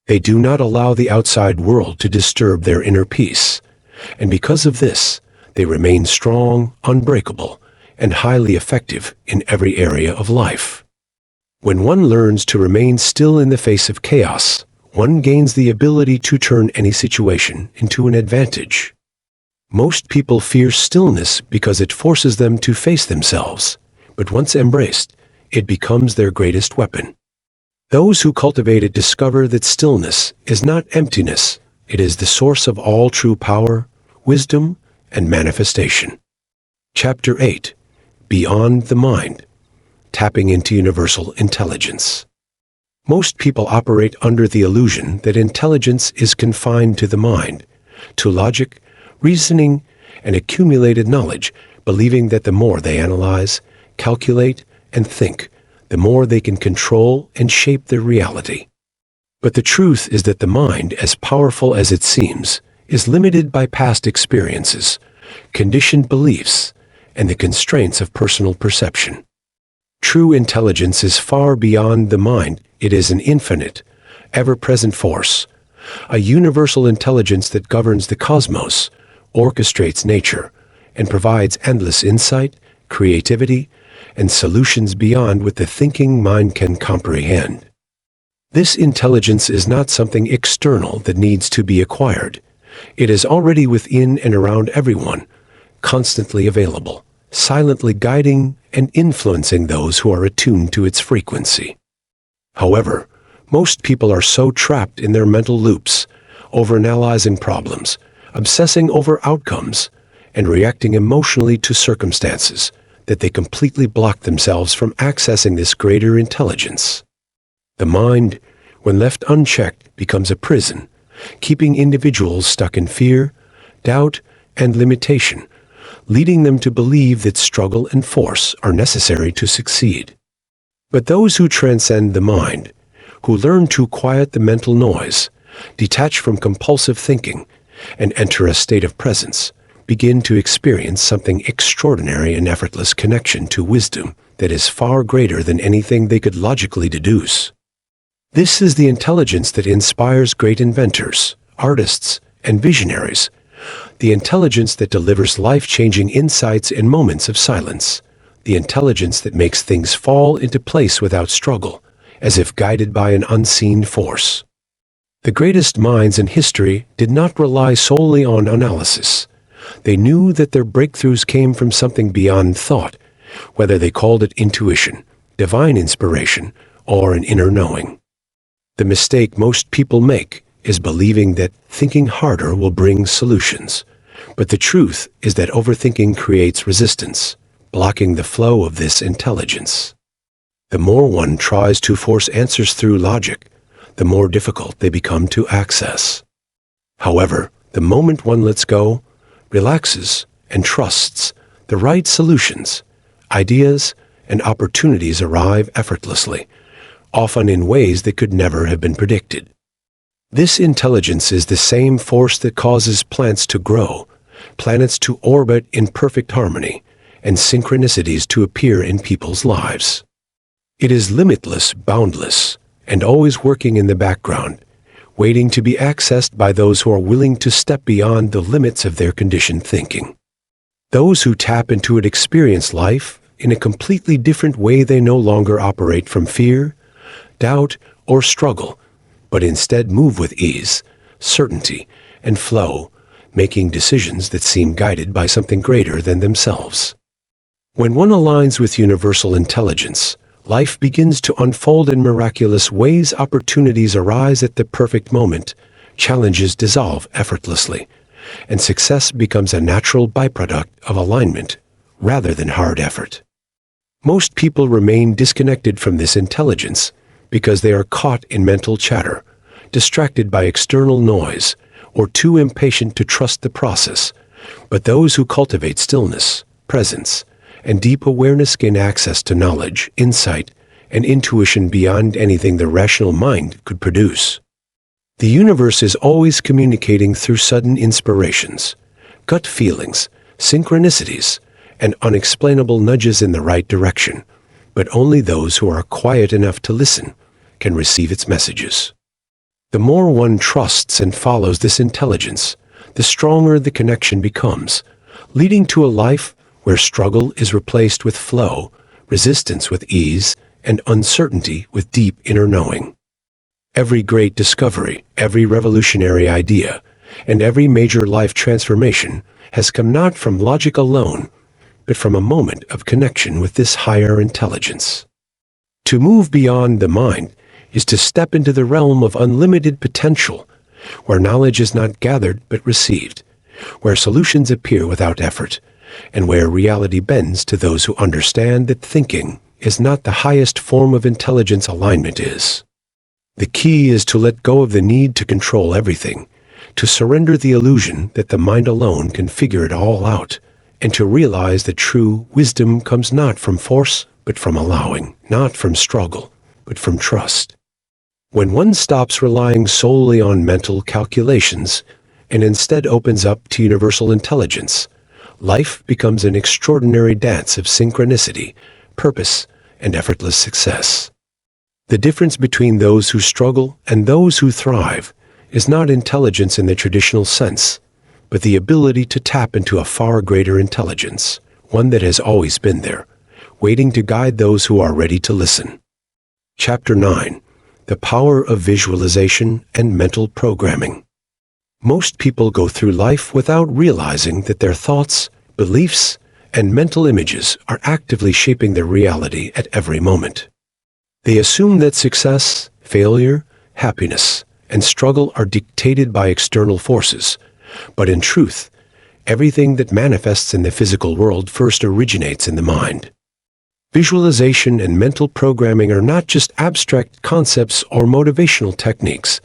They do not allow the outside world to disturb their inner peace, and because of this, they remain strong, unbreakable, and highly effective in every area of life. When one learns to remain still in the face of chaos, one gains the ability to turn any situation into an advantage. Most people fear stillness because it forces them to face themselves, but once embraced, it becomes their greatest weapon. Those who cultivate it discover that stillness is not emptiness. It is the source of all true power, wisdom, and manifestation. Chapter 8. Beyond the Mind. Tapping into Universal Intelligence. Most people operate under the illusion that intelligence is confined to the mind, to logic, reasoning, and accumulated knowledge, believing that the more they analyze, calculate, and think, the more they can control and shape their reality. But the truth is that the mind, as powerful as it seems, is limited by past experiences, conditioned beliefs, and the constraints of personal perception. True intelligence is far beyond the mind. It is an infinite, ever-present force, a universal intelligence that governs the cosmos, orchestrates nature, and provides endless insight, creativity, and solutions beyond what the thinking mind can comprehend. This intelligence is not something external that needs to be acquired. It is already within and around everyone, constantly available, silently guiding and influencing those who are attuned to its frequency. However, most people are so trapped in their mental loops, overanalyzing problems, obsessing over outcomes, and reacting emotionally to circumstances that they completely block themselves from accessing this greater intelligence. The mind, when left unchecked, becomes a prison, keeping individuals stuck in fear, doubt, and limitation, leading them to believe that struggle and force are necessary to succeed. But those who transcend the mind, who learn to quiet the mental noise, detach from compulsive thinking, and enter a state of presence, begin to experience something extraordinary, an effortless connection to wisdom that is far greater than anything they could logically deduce. This is the intelligence that inspires great inventors, artists, and visionaries, the intelligence that delivers life-changing insights in moments of silence, the intelligence that makes things fall into place without struggle, as if guided by an unseen force. The greatest minds in history did not rely solely on analysis. They knew that their breakthroughs came from something beyond thought, whether they called it intuition, divine inspiration, or an inner knowing. The mistake most people make is believing that thinking harder will bring solutions. But the truth is that overthinking creates resistance, blocking the flow of this intelligence. The more one tries to force answers through logic, the more difficult they become to access. However, the moment one lets go, relaxes, and trusts, the right solutions, ideas, and opportunities arrive effortlessly, often in ways that could never have been predicted. This intelligence is the same force that causes plants to grow, planets to orbit in perfect harmony, and synchronicities to appear in people's lives. It is limitless, boundless, and always working in the background, waiting to be accessed by those who are willing to step beyond the limits of their conditioned thinking. Those who tap into it experience life in a completely different way. They no longer operate from fear, doubt, or struggle, but instead move with ease, certainty, and flow, making decisions that seem guided by something greater than themselves. When one aligns with universal intelligence, life begins to unfold in miraculous ways. Opportunities arise at the perfect moment, challenges dissolve effortlessly, and success becomes a natural byproduct of alignment rather than hard effort. Most people remain disconnected from this intelligence because they are caught in mental chatter, distracted by external noise, or too impatient to trust the process. But those who cultivate stillness, presence, and deep awareness gain access to knowledge, insight, and intuition beyond anything the rational mind could produce. The universe is always communicating through sudden inspirations, gut feelings, synchronicities, and unexplainable nudges in the right direction, but only those who are quiet enough to listen can receive its messages. The more one trusts and follows this intelligence, the stronger the connection becomes, leading to a life where struggle is replaced with flow, resistance with ease, and uncertainty with deep inner knowing. Every great discovery, every revolutionary idea, and every major life transformation has come not from logic alone, but from a moment of connection with this higher intelligence. To move beyond the mind is to step into the realm of unlimited potential, where knowledge is not gathered but received, where solutions appear without effort, and where reality bends to those who understand that thinking is not the highest form of intelligence. Alignment is. The key is to let go of the need to control everything, to surrender the illusion that the mind alone can figure it all out, and to realize that true wisdom comes not from force, but from allowing, not from struggle, but from trust. When one stops relying solely on mental calculations and instead opens up to universal intelligence, life becomes an extraordinary dance of synchronicity, purpose, and effortless success. The difference between those who struggle and those who thrive is not intelligence in the traditional sense, but the ability to tap into a far greater intelligence, one that has always been there, waiting to guide those who are ready to listen. Chapter 9. The power of visualization and mental programming. Most people go through life without realizing that their thoughts, beliefs, and mental images are actively shaping their reality at every moment. They assume that success, failure, happiness, and struggle are dictated by external forces, but in truth, everything that manifests in the physical world first originates in the mind. Visualization and mental programming are not just abstract concepts or motivational techniques.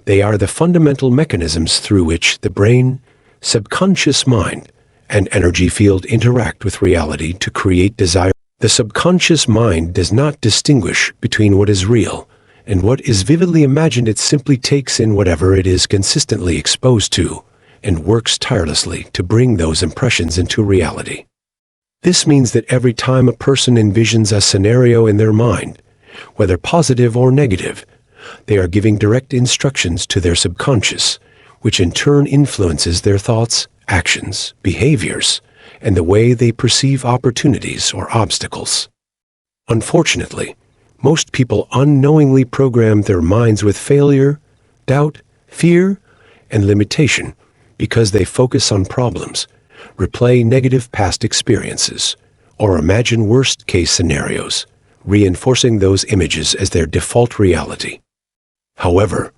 They are the fundamental mechanisms through which the brain, subconscious mind, and energy field interact with reality to create desire. The subconscious mind does not distinguish between what is real and what is vividly imagined. It simply takes in whatever it is consistently exposed to and works tirelessly to bring those impressions into reality. This means that every time a person envisions a scenario in their mind, whether positive or negative, they are giving direct instructions to their subconscious, which in turn influences their thoughts, actions, behaviors, and the way they perceive opportunities or obstacles. Unfortunately, most people unknowingly program their minds with failure, doubt, fear, and limitation because they focus on problems, replay negative past experiences, or imagine worst-case scenarios, reinforcing those images as their default reality. However,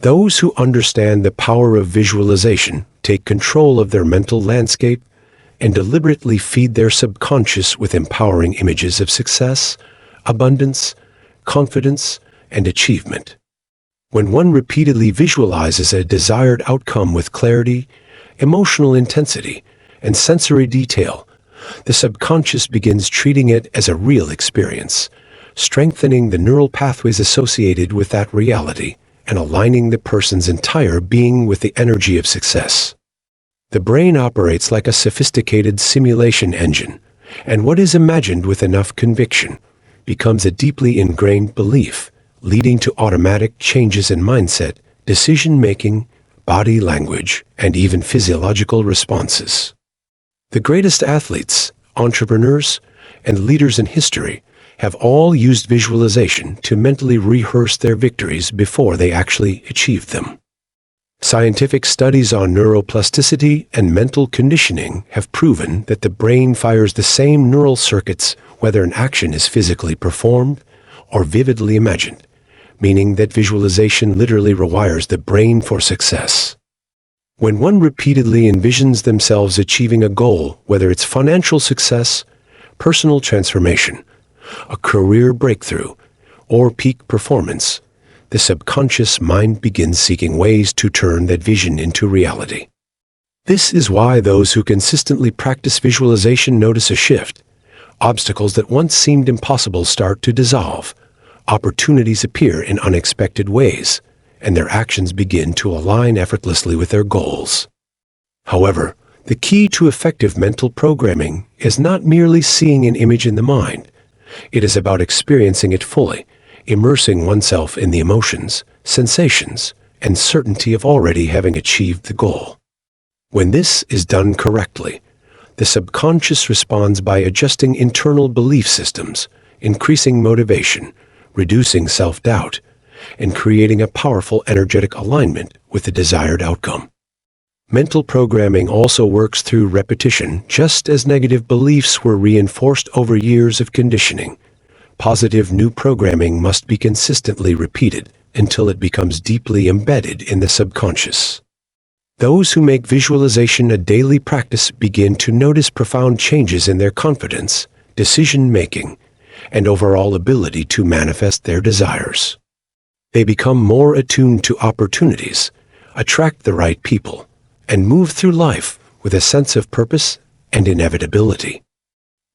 those who understand the power of visualization take control of their mental landscape and deliberately feed their subconscious with empowering images of success, abundance, confidence, and achievement. When one repeatedly visualizes a desired outcome with clarity, emotional intensity, and sensory detail, the subconscious begins treating it as a real experience, strengthening the neural pathways associated with that reality and aligning the person's entire being with the energy of success. The brain operates like a sophisticated simulation engine, and what is imagined with enough conviction becomes a deeply ingrained belief, leading to automatic changes in mindset, decision-making, body language, and even physiological responses. The greatest athletes, entrepreneurs, and leaders in history have all used visualization to mentally rehearse their victories before they actually achieved them. Scientific studies on neuroplasticity and mental conditioning have proven that the brain fires the same neural circuits whether an action is physically performed or vividly imagined, meaning that visualization literally rewires the brain for success. When one repeatedly envisions themselves achieving a goal, whether it's financial success, personal transformation, a career breakthrough, or peak performance, the subconscious mind begins seeking ways to turn that vision into reality. This is why those who consistently practice visualization notice a shift. Obstacles that once seemed impossible start to dissolve. Opportunities appear in unexpected ways, and their actions begin to align effortlessly with their goals. However, the key to effective mental programming is not merely seeing an image in the mind. It is about experiencing it fully, immersing oneself in the emotions, sensations, and certainty of already having achieved the goal. When this is done correctly, the subconscious responds by adjusting internal belief systems, increasing motivation, reducing self-doubt, and creating a powerful energetic alignment with the desired outcome. Mental programming also works through repetition, just as negative beliefs were reinforced over years of conditioning. Positive new programming must be consistently repeated until it becomes deeply embedded in the subconscious. Those who make visualization a daily practice begin to notice profound changes in their confidence, decision-making, and overall ability to manifest their desires. They become more attuned to opportunities, attract the right people, and move through life with a sense of purpose and inevitability.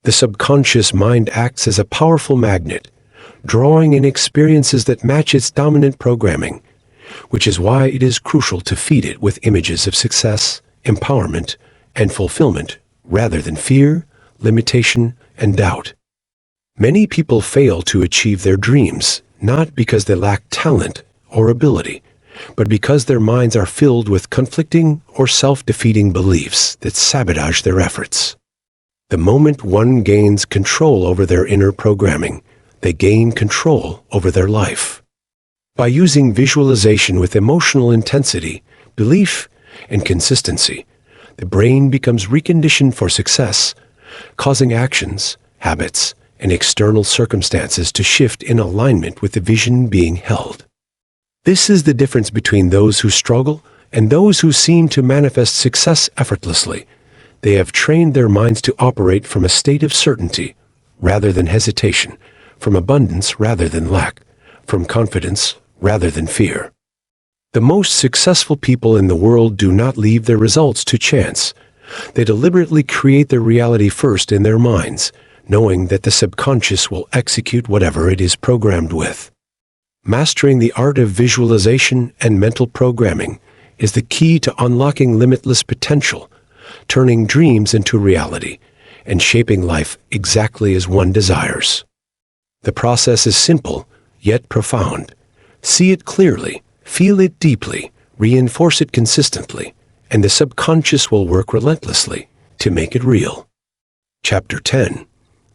The subconscious mind acts as a powerful magnet, drawing in experiences that match its dominant programming, which is why it is crucial to feed it with images of success, empowerment, and fulfillment rather than fear, limitation, and doubt. Many people fail to achieve their dreams, not because they lack talent or ability, but because their minds are filled with conflicting or self-defeating beliefs that sabotage their efforts. The moment one gains control over their inner programming, they gain control over their life. By using visualization with emotional intensity, belief, and consistency, the brain becomes reconditioned for success, causing actions, habits, and external circumstances to shift in alignment with the vision being held. This is the difference between those who struggle and those who seem to manifest success effortlessly. They have trained their minds to operate from a state of certainty rather than hesitation, from abundance rather than lack, from confidence rather than fear. The most successful people in the world do not leave their results to chance. They deliberately create their reality first in their minds, knowing that the subconscious will execute whatever it is programmed with. Mastering the art of visualization and mental programming is the key to unlocking limitless potential, turning dreams into reality, and shaping life exactly as one desires. The process is simple, yet profound. See it clearly, feel it deeply, reinforce it consistently, and the subconscious will work relentlessly to make it real. Chapter 10.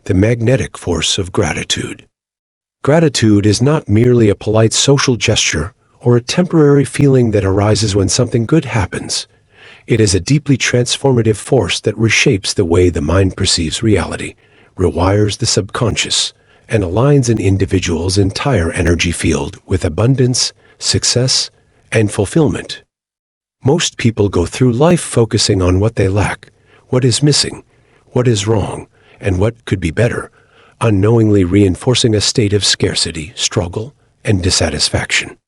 The Magnetic Force of Gratitude. Gratitude is not merely a polite social gesture or a temporary feeling that arises when something good happens. It is a deeply transformative force that reshapes the way the mind perceives reality, rewires the subconscious, and aligns an individual's entire energy field with abundance, success, and fulfillment. Most people go through life focusing on what they lack, what is missing, what is wrong, and what could be better, unknowingly reinforcing a state of scarcity, struggle, and dissatisfaction.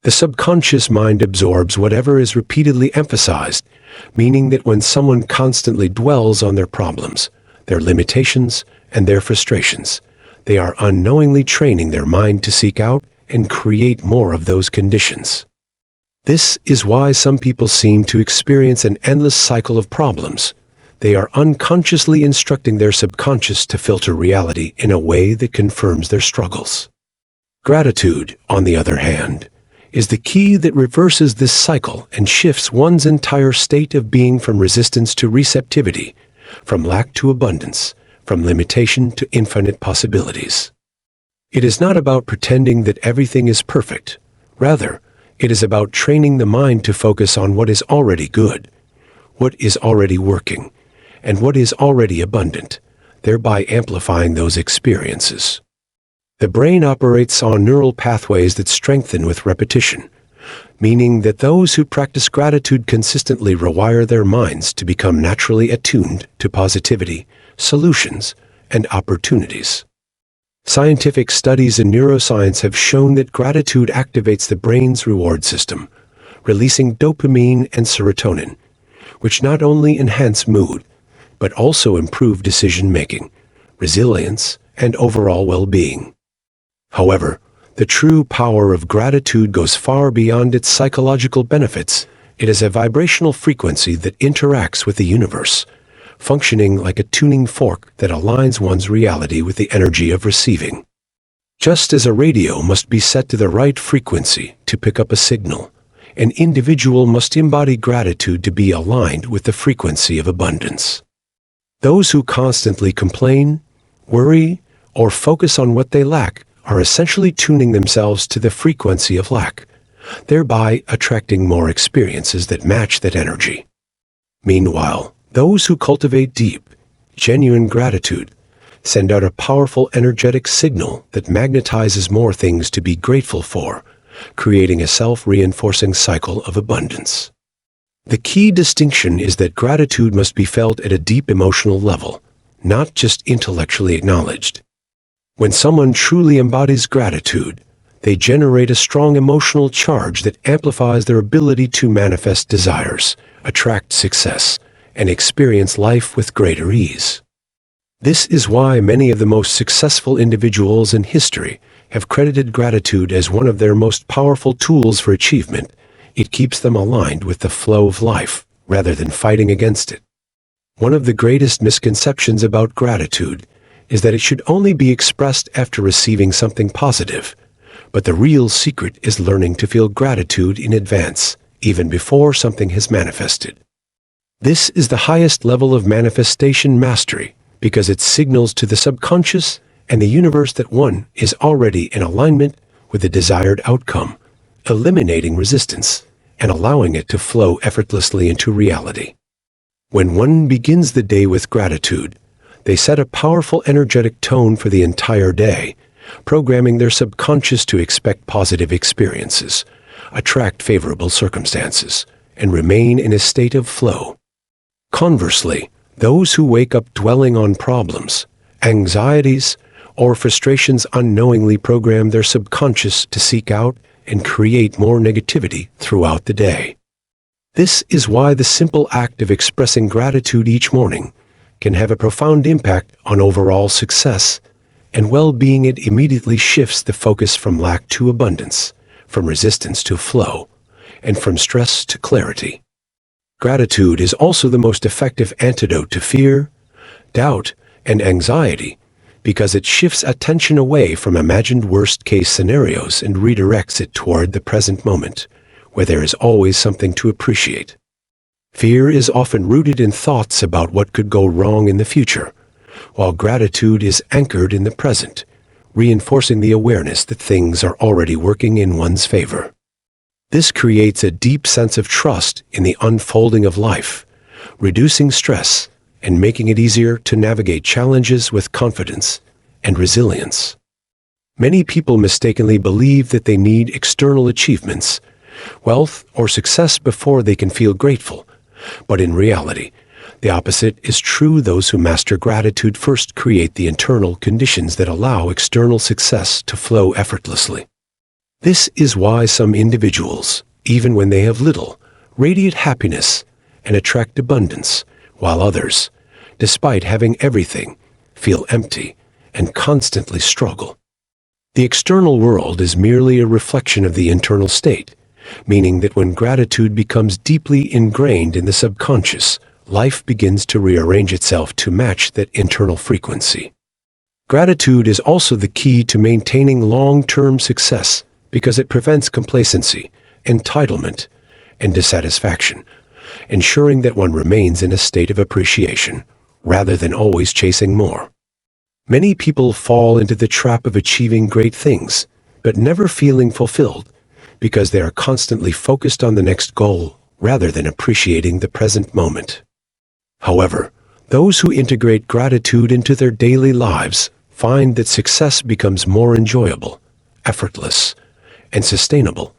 The subconscious mind absorbs whatever is repeatedly emphasized, meaning that when someone constantly dwells on their problems, their limitations, and their frustrations, they are unknowingly training their mind to seek out and create more of those conditions. This is why some people seem to experience an endless cycle of problems. They are unconsciously instructing their subconscious to filter reality in a way that confirms their struggles. Gratitude, on the other hand, is the key that reverses this cycle and shifts one's entire state of being from resistance to receptivity, from lack to abundance, from limitation to infinite possibilities. It is not about pretending that everything is perfect. Rather, it is about training the mind to focus on what is already good, what is already working, and what is already abundant, thereby amplifying those experiences. The brain operates on neural pathways that strengthen with repetition, meaning that those who practice gratitude consistently rewire their minds to become naturally attuned to positivity, solutions, and opportunities. Scientific studies in neuroscience have shown that gratitude activates the brain's reward system, releasing dopamine and serotonin, which not only enhance mood, but also improve decision-making, resilience, and overall well-being. However, the true power of gratitude goes far beyond its psychological benefits. It is a vibrational frequency that interacts with the universe, functioning like a tuning fork that aligns one's reality with the energy of receiving. Just as a radio must be set to the right frequency to pick up a signal, an individual must embody gratitude to be aligned with the frequency of abundance. Those who constantly complain, worry, or focus on what they lack are essentially tuning themselves to the frequency of lack, thereby attracting more experiences that match that energy. Meanwhile, those who cultivate deep, genuine gratitude send out a powerful energetic signal that magnetizes more things to be grateful for, creating a self-reinforcing cycle of abundance. The key distinction is that gratitude must be felt at a deep emotional level, not just intellectually acknowledged. When someone truly embodies gratitude, they generate a strong emotional charge that amplifies their ability to manifest desires, attract success, and experience life with greater ease. This is why many of the most successful individuals in history have credited gratitude as one of their most powerful tools for achievement. It keeps them aligned with the flow of life, rather than fighting against it. One of the greatest misconceptions about gratitude is that it should only be expressed after receiving something positive, but the real secret is learning to feel gratitude in advance, even before something has manifested. This is the highest level of manifestation mastery, because it signals to the subconscious and the universe that one is already in alignment with the desired outcome, eliminating resistance and allowing it to flow effortlessly into reality. When one begins the day with gratitude, they set a powerful energetic tone for the entire day, programming their subconscious to expect positive experiences, attract favorable circumstances, and remain in a state of flow. Conversely, those who wake up dwelling on problems, anxieties, or frustrations unknowingly program their subconscious to seek out and create more negativity throughout the day. This is why the simple act of expressing gratitude each morning can have a profound impact on overall success and well-being. It immediately shifts the focus from lack to abundance, from resistance to flow, and from stress to clarity. Gratitude is also the most effective antidote to fear, doubt, and anxiety because it shifts attention away from imagined worst-case scenarios and redirects it toward the present moment, where there is always something to appreciate. Fear is often rooted in thoughts about what could go wrong in the future, while gratitude is anchored in the present, reinforcing the awareness that things are already working in one's favor. This creates a deep sense of trust in the unfolding of life, reducing stress and making it easier to navigate challenges with confidence and resilience. Many people mistakenly believe that they need external achievements, wealth, or success before they can feel grateful, but in reality, the opposite is true. Those who master gratitude first create the internal conditions that allow external success to flow effortlessly. This is why some individuals, even when they have little, radiate happiness and attract abundance, while others, despite having everything, feel empty and constantly struggle. The external world is merely a reflection of the internal state, meaning that when gratitude becomes deeply ingrained in the subconscious, life begins to rearrange itself to match that internal frequency. Gratitude is also the key to maintaining long-term success because it prevents complacency, entitlement, and dissatisfaction, ensuring that one remains in a state of appreciation rather than always chasing more. Many people fall into the trap of achieving great things, but never feeling fulfilled because they are constantly focused on the next goal rather than appreciating the present moment. However, those who integrate gratitude into their daily lives find that success becomes more enjoyable, effortless, and sustainable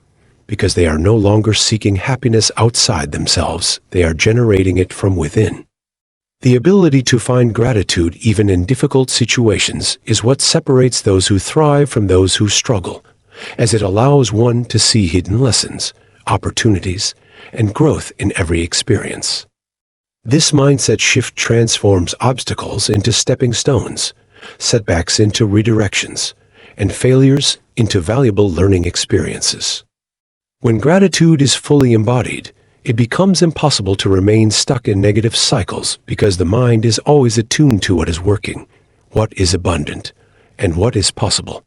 because they are no longer seeking happiness outside themselves, they are generating it from within. The ability to find gratitude even in difficult situations is what separates those who thrive from those who struggle, as it allows one to see hidden lessons, opportunities, and growth in every experience. This mindset shift transforms obstacles into stepping stones, setbacks into redirections, and failures into valuable learning experiences. When gratitude is fully embodied, it becomes impossible to remain stuck in negative cycles because the mind is always attuned to what is working, what is abundant, and what is possible.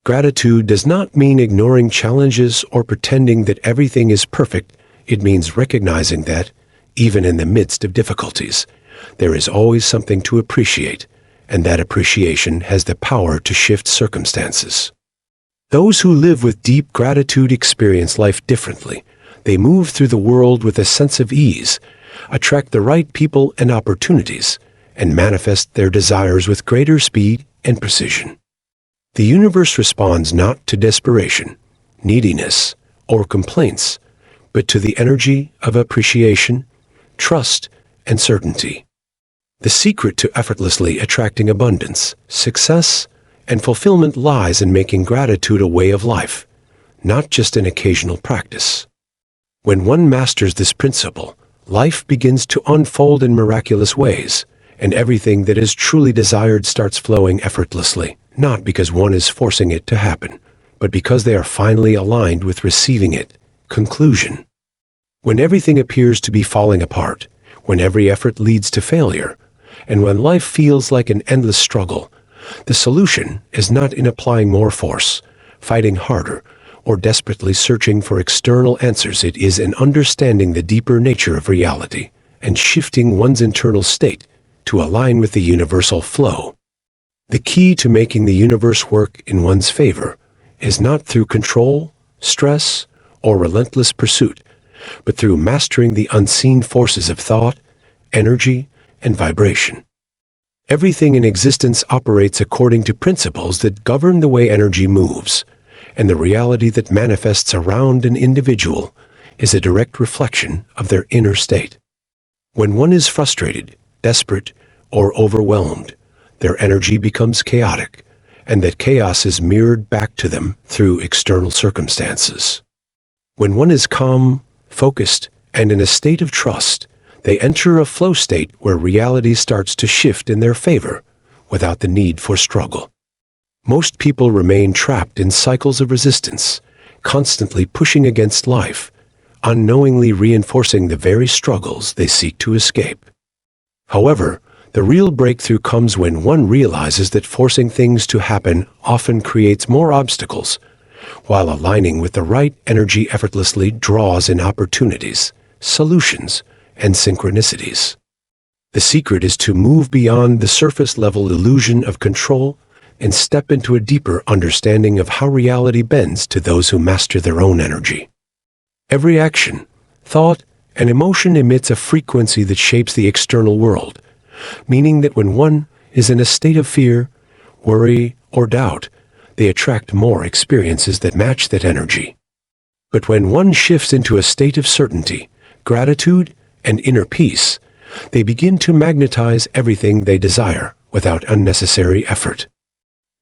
Gratitude does not mean ignoring challenges or pretending that everything is perfect. It means recognizing that, even in the midst of difficulties, there is always something to appreciate, and that appreciation has the power to shift circumstances. Those who live with deep gratitude experience life differently. They move through the world with a sense of ease, attract the right people and opportunities, and manifest their desires with greater speed and precision. The universe responds not to desperation, neediness, or complaints, but to the energy of appreciation, trust, and certainty. The secret to effortlessly attracting abundance, success, and fulfillment lies in making gratitude a way of life, not just an occasional practice. When one masters this principle, life begins to unfold in miraculous ways, and everything that is truly desired starts flowing effortlessly, not because one is forcing it to happen, but because they are finally aligned with receiving it. Conclusion. When everything appears to be falling apart, when every effort leads to failure, and when life feels like an endless struggle, the solution is not in applying more force, fighting harder, or desperately searching for external answers. It is in understanding the deeper nature of reality and shifting one's internal state to align with the universal flow. The key to making the universe work in one's favor is not through control, stress, or relentless pursuit, but through mastering the unseen forces of thought, energy, and vibration. Everything in existence operates according to principles that govern the way energy moves, and the reality that manifests around an individual is a direct reflection of their inner state. When one is frustrated, desperate, or overwhelmed, their energy becomes chaotic, and that chaos is mirrored back to them through external circumstances. When one is calm, focused, and in a state of trust, they enter a flow state where reality starts to shift in their favor without the need for struggle. Most people remain trapped in cycles of resistance, constantly pushing against life, unknowingly reinforcing the very struggles they seek to escape. However, the real breakthrough comes when one realizes that forcing things to happen often creates more obstacles, while aligning with the right energy effortlessly draws in opportunities, solutions, and synchronicities. The secret is to move beyond the surface-level illusion of control and step into a deeper understanding of how reality bends to those who master their own energy. Every action, thought, and emotion emits a frequency that shapes the external world, meaning that when one is in a state of fear, worry, or doubt, they attract more experiences that match that energy. But when one shifts into a state of certainty, gratitude, and inner peace, they begin to magnetize everything they desire without unnecessary effort.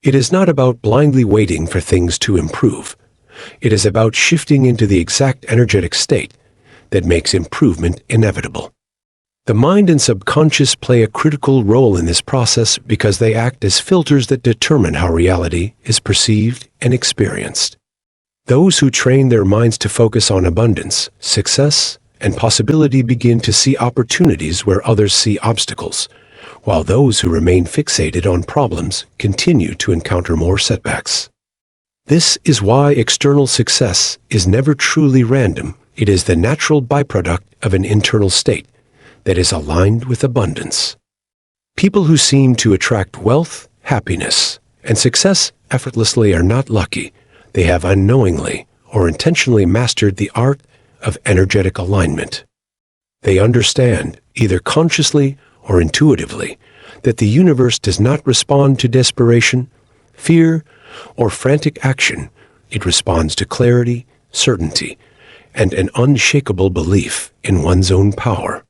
It is not about blindly waiting for things to improve. It is about shifting into the exact energetic state that makes improvement inevitable. The mind and subconscious play a critical role in this process because they act as filters that determine how reality is perceived and experienced. Those who train their minds to focus on abundance, success, and possibility begin to see opportunities where others see obstacles, while those who remain fixated on problems continue to encounter more setbacks. This is why external success is never truly random. It is the natural byproduct of an internal state that is aligned with abundance. People who seem to attract wealth, happiness, and success effortlessly are not lucky. They have unknowingly or intentionally mastered the art of energetic alignment. They understand, either consciously or intuitively, that the universe does not respond to desperation, fear, or frantic action. It responds to clarity, certainty, and an unshakable belief in one's own power.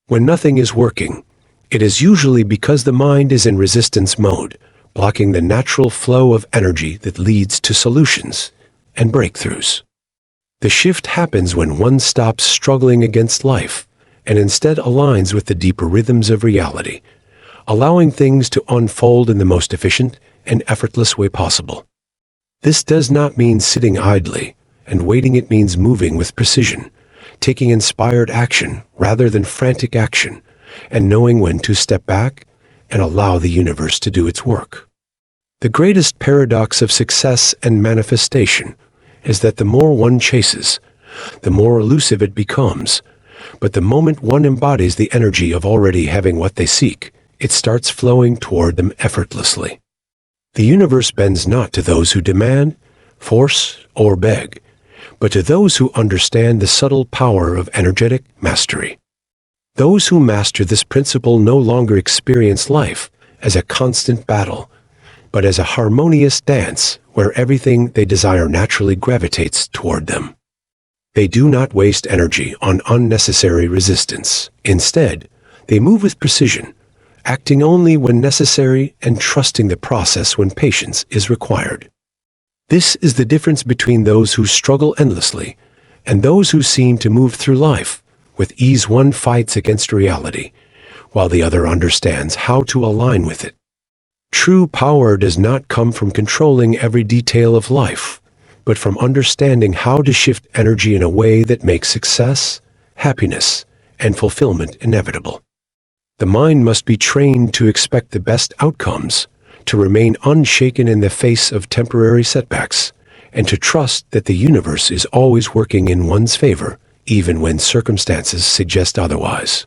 When nothing is working, it is usually because the mind is in resistance mode, blocking the natural flow of energy that leads to solutions and breakthroughs. The shift happens when one stops struggling against life and instead aligns with the deeper rhythms of reality, allowing things to unfold in the most efficient and effortless way possible. This does not mean sitting idly and waiting. It means moving with precision, taking inspired action rather than frantic action, and knowing when to step back and allow the universe to do its work. The greatest paradox of success and manifestation is that the more one chases, the more elusive it becomes. But the moment one embodies the energy of already having what they seek, it starts flowing toward them effortlessly. The universe bends not to those who demand, force, or beg, but to those who understand the subtle power of energetic mastery. Those who master this principle no longer experience life as a constant battle, but as a harmonious dance where everything they desire naturally gravitates toward them. They do not waste energy on unnecessary resistance. Instead, they move with precision, acting only when necessary and trusting the process when patience is required. This is the difference between those who struggle endlessly and those who seem to move through life with ease. One fights against reality, while the other understands how to align with it. True power does not come from controlling every detail of life, but from understanding how to shift energy in a way that makes success, happiness, and fulfillment inevitable. The mind must be trained to expect the best outcomes, to remain unshaken in the face of temporary setbacks, and to trust that the universe is always working in one's favor, even when circumstances suggest otherwise.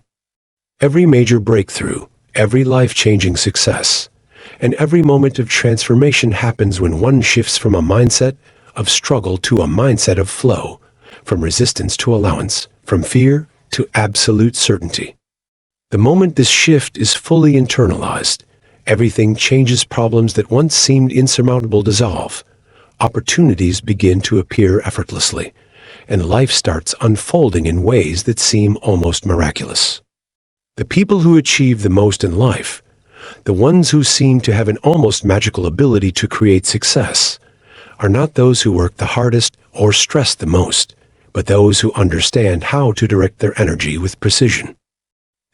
Every major breakthrough, every life-changing success, And every moment of transformation happens when one shifts from a mindset of struggle to a mindset of flow, from resistance to allowance, from fear to absolute certainty. The moment this shift is fully internalized, everything changes. Problems that once seemed insurmountable dissolve. Opportunities begin to appear effortlessly, and life starts unfolding in ways that seem almost miraculous. The people who achieve the most in life, the ones who seem to have an almost magical ability to create success, are not those who work the hardest or stress the most, but those who understand how to direct their energy with precision.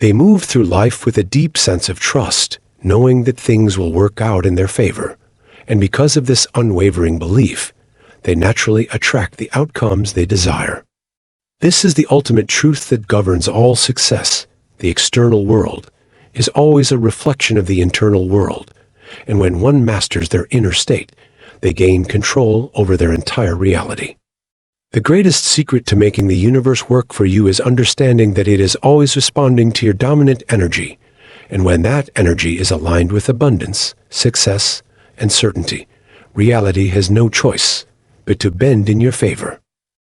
They move through life with a deep sense of trust, knowing that things will work out in their favor, and because of this unwavering belief, they naturally attract the outcomes they desire. This is the ultimate truth that governs all success. The external world is always a reflection of the internal world, and when one masters their inner state, they gain control over their entire reality. The greatest secret to making the universe work for you is understanding that it is always responding to your dominant energy, and when that energy is aligned with abundance, success, and certainty, reality has no choice but to bend in your favor.